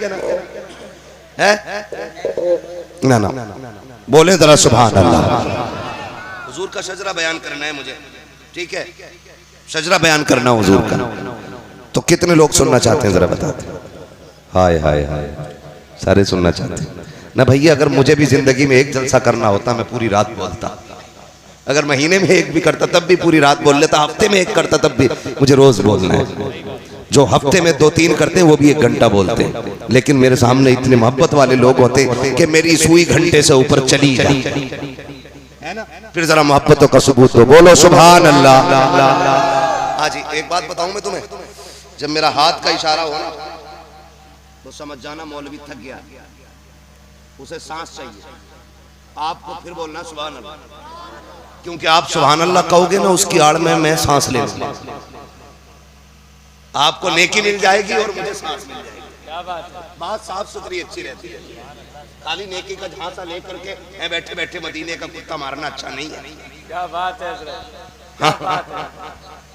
है ना बोले जरा सुभान अल्लाह। हुजूर का शजरा बयान करना है मुझे, ठीक है? शजरा बयान करना हुजूर का, तो कितने लोग सुनना चाहते हैं जरा बताते? हाय हाय हाय, सारे सुनना चाहते हैं ना भैया। अगर मुझे भी जिंदगी में एक जलसा करना होता मैं पूरी रात बोलता, अगर महीने में एक भी करता तब भी पूरी रात बोल लेता, हफ्ते में एक करता तब भी, मुझे रोज बोलना है। जो हफ्ते में 2-3 करते हैं वो भी 1 घंटा बोलते हैं, लेकिन मेरे सामने इतने मोहब्बत वाले लोग होते हैं कि मेरी सुई घंटे से ऊपर चली जाती है ना। फिर जरा मोहब्बतों का सबूत दो, बोलो सुभान अल्लाह। हाँ जी, एक बात बताऊं मैं तुम्हें, जब मेरा हाथ का इशारा हो ना तो समझ जाना मौलवी थक गया, उसे सांस चाहिए, आपको फिर बोलना सुभान अल्लाह, क्योंकि आप सुभान अल्लाह कहोगे ना उसकी आड़ में मैं सांस ले लूंगा, आपको नेकी मिल जाएगी और मुझे सांस मिल जाएगी। क्या बात साफ सुथरी अच्छी रहती है, खाली नेकी का झांसा लेकर के बैठे बैठे मदीने का कुत्ता मारना अच्छा नहीं है। क्या बात है?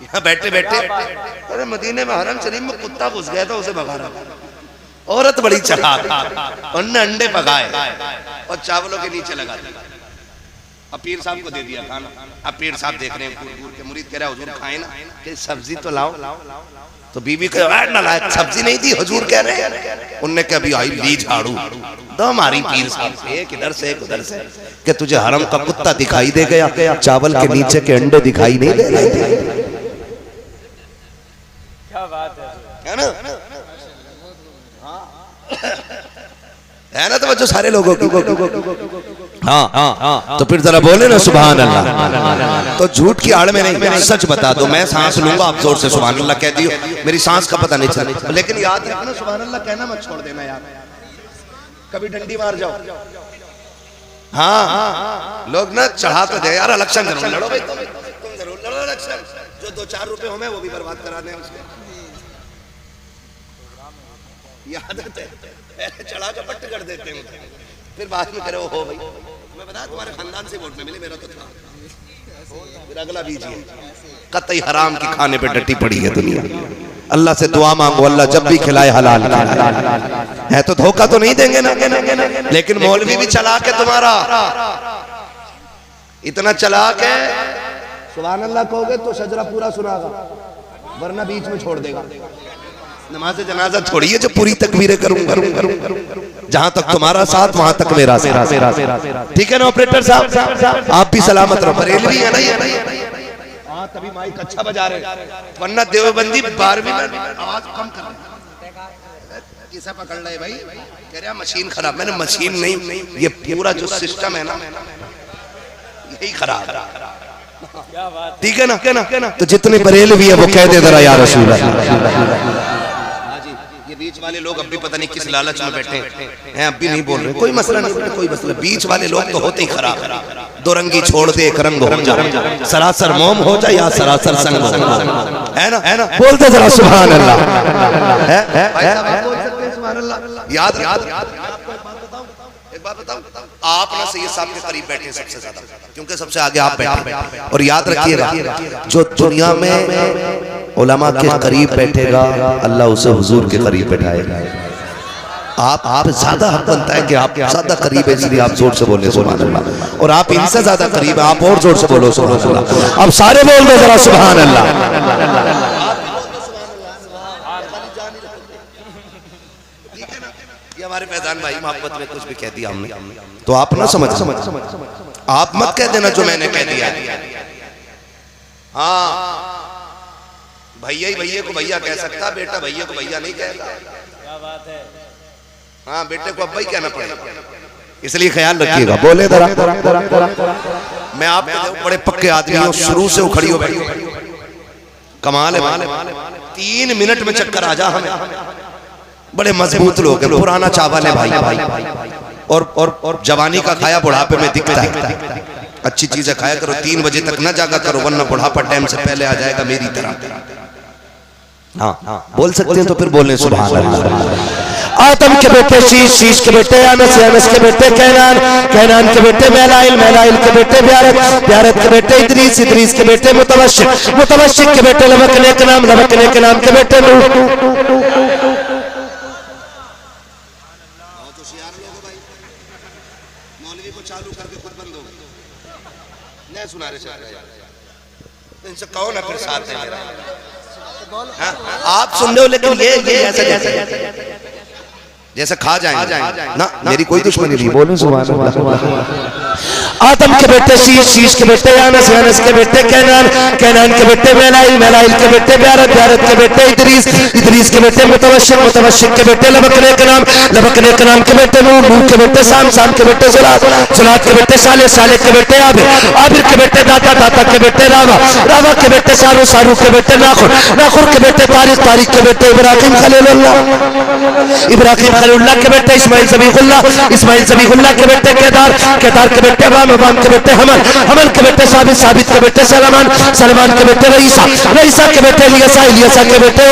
यहाँ बैठे बैठे, अरे मदीने में हरम शरीफ में कुत्ता घुस गया था, उसे भगा रहा, औरत बड़ी चालाक, उनने अंडे पकाए और चावलों के नीचे लगा दिया। अब पीर साहब को दे दिया खाना। अब पीर साहब देख रहे हैं घूर के, मुरीद कह रहा है हुजूर खाए ना, कि सब्जी तो लाओ। तो बीवी कहे नालायक, सब्जी नहीं दी, हुजूर कह रहे हैं। उनने कहा अभी आई ली झाड़ू दो हमारी पीर साहब से, एक इधर से एक उधर से, कि तुझे हरम का कुत्ता दिखाई दे गया, चावल के नीचे के अंडे दिखाई नहीं दे रहे थे। क्या बात है ना, है ना, तो जो सारे लोगों की। हाँ, तो फिर जरा बोले ना सुभान अल्लाह। तो झूठ की आड़ में नहीं, सच बता दो। मैं सांस लूंगा, आप जोर से सुभान अल्लाह कह दियो, मेरी सांस का पता नहीं चला। लेकिन याद रखना सुभान अल्लाह कहना मत छोड़ देना यार, कभी डंडी मार जाओ। हाँ, लोग ना चढ़ा तो दे यार, इलेक्शन जरूर लड़ो भाई, तुम जरूर लड़ो इलेक्शन, जो 2-4 रुपए हो मैं वो भी बर्बाद करा दें उसके। याद है चढ़ा के पट्ट कर देते हैं, फिर बाद में करे हो भाई मैं बता तुम्हारे खानदान से वोट में मिले, मेरा तो था। फिर अगला बीजिए, कतई हराम की खाने पे डटी पड़ी है दुनिया। अल्लाह से दुआ मांगो, अल्लाह जब भी खिलाए हलाल है। तो धोखा तो नहीं देंगे ना, लेकिन मौलवी भी चला के तुम्हारा इतना चला के सुभान अल्लाह कहोगे तो शजरा पूरा सुनागा, वरना बीच में छोड़ देगा। नमाज जनाजा छोड़िए, जो पूरी तकबीरें करूंगा, जहां तक तुम्हारा साथ वहां तक मेरा साथ। ठीक है ना ऑपरेटर साहब, आप भी सलामत रहो। बरेलवी है ना, हाँ तभी माइक अच्छा बजा रहे, वरना देवबंदी 12वीं में आवाज कम कर रहे। किसे पकड़ रहे भाई, कह रहा मशीन खराब। मैंने मशीन नहीं, ये पूरा जो सिस्टम है ना यही खराब। ठीक है ना, तो जितने बरेलवी है वो कह दे जरा या रसूल अल्लाह। ये बीच वाले लोग अब भी पता नहीं किस लालच में बैठे हैं, अब भी नहीं बोल रहे। कोई मसला नहीं, कोई मसला। बीच वाले लोग तो होते ही खराब। दो रंगी छोड़ दे, एक रंग हो जाए, सरासर मोम हो जाए या सरासर संग हो, है ना, बोलते जरा सुभान अल्लाह। याद एक बात बताऊं, आप ना सैयद साहब के करीब बैठे सबसे ज्यादा, क्योंकि सबसे आगे आप बैठे। और याद रखिएगा, जो दुनिया में उलमा के करीब बैठेगा, अल्लाह उसे हुजूर के करीब बैठाएगा। आप ज्यादा हक बनता है कि आप ज्यादा करीब है, इसलिए आप जोर से बोले सुभान अल्लाह। और आप इनसे ज्यादा करीब है, आप और जोर से बोलो सुभान अल्लाह। अब सारे बोल दो जरा सुभान अल्लाह। हमारे फैजान भाई मोहब्बत में कुछ भी कह दिया हमने तो आप ना समझ, आप मत कह देना जो मैंने कह दिया। हाँ, भैया ही भैया को भैया कह सकता, बेटा भैया को भैया नहीं कहेगा। क्या बात है। हाँ, बेटे को अब्बा ही कहना पड़ेगा, इसलिए ख्याल रखिएगा। बोले जरा, मैं आप बड़े पक्के आदमी हूँ, शुरू से उखड़ी हो बैठी। कमाल है, 3 मिनट में चक्कर आ जा हमें। बड़े मजबूत लोग हैं, पुराना चावल है भाई, और जवानी का खाया बुढ़ापे में दिखता है। अच्छी चीजें खाया करो, 3 बजे तक ना जागा करो, वरना बुढ़ापा टाइम से पहले आ जाएगा मेरी तरह। हाँ, बोल सकते हैं तो फिर बोलें सुभान अल्लाह। आदम के बेटे शीश, शीश के बेटे अनस, अनस के बेटे कैनान, कैनान के बेटे मेलाइल, मेलाइल के बेटे ब्यारत, ब्यारत के बेटे इदरीस, इदरीस के बेटे मुतवश्शिक, मुतवश्शिक के बेटे लबकने के नाम, लबकने के नाम के बेटे नूह। सुना रहे इनसे कहो ना, फिर साथ है मेरा। आप सुन रहे हो, लेकिन ये जैसे खा जाएंगे ना, मेरी कोई दुश्मनी नहीं। बोलूं सुभान अल्लाह। आदम के बेटे शीश, शीश के बेटे अनस, अनस के बेटे कैनान, कैनान के बेटे मेलाइल, मेलाइल के बेटे ब्यारत, ब्यारत के बेटे इदरीस, इदरीस के बेटे मुतवश्शिक, मुतवश्शिक के बेटे लबकने के नाम, लबकने के नाम के बेटे नूह, नूह के बेटे साम, साम के बेटे जुलात, जुलात के बेटे साले, साले के बेटे आबिर, आबिर के बेटे दाता, दाता के बेटे रावा, रावा के बेटे सारू, सारू के बेटे नाखुर, नाखुर के बेटे तारिक, तारिक के बेटे इब्राहिम खलीलुल्लाह, इब्राहिम खलीलुल्लाह के बेटे इस्माइल ज़बीहुल्लाह, इस्माइल ज़बीहुल्लाह के बेटे केदार, केदार के बेटे बाम, बाम के बेटे हमल, हमल के बेटे साबित, साबित के बेटे सलमान, सलमान के बेटे रईसा, रईसा के बेटे इलियासा, इलियासा के बेटे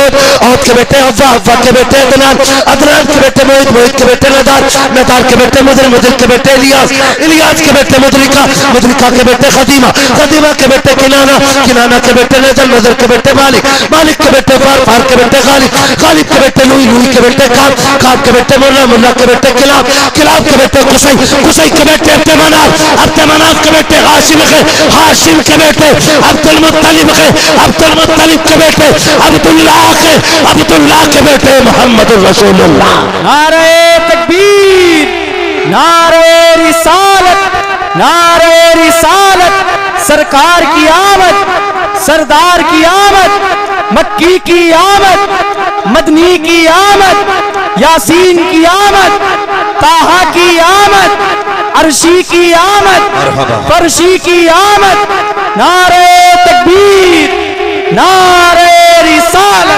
औद के बेटे अव्वा, अव्वा के बेटे अदनान, अदनान के बेटे मोहित, मोहित के बेटे नदार, नदार के बेटे मुदर, मुदर के बेटे इलियास, इलियास के बेटे मुदरिका, मुदरिका के बेटे खदीमा, खदीमा के बेटे किनाना, किनाना के बेटे नजर, नजर के बेटे मालिक, मालिक के बेटे फार, फार के बेटे गालिब, गालिब के बेटे लुई, लुई के बेटे काब, काब के बेटे मुल्ला, मुल्ला के बेटे किलाब, किलाब के बेटे कुसई, कुसई के बेटे अब्दुल मनाफ, अब्द मनाफ के बेटे हाशिम के, हाशिम के बेटे अब्दुल मुत्तलिब के, अब्दुल मुत्तलिब के बेटे अब्दुल्लाह के, अब्दुल्लाह के बेटे मोहम्मद रसूलुल्लाह। नारे तकबीर, नारे रिसालत, नारे रिसालत, सरकार की आमद, सरदार की आमद, मक्की की आमद, मदनी की आमद, यासीन की आमद, ताहा की आमद, अर्शी की आमद, फरशी की आमद। नारे तकबीर, नारे रिसालत।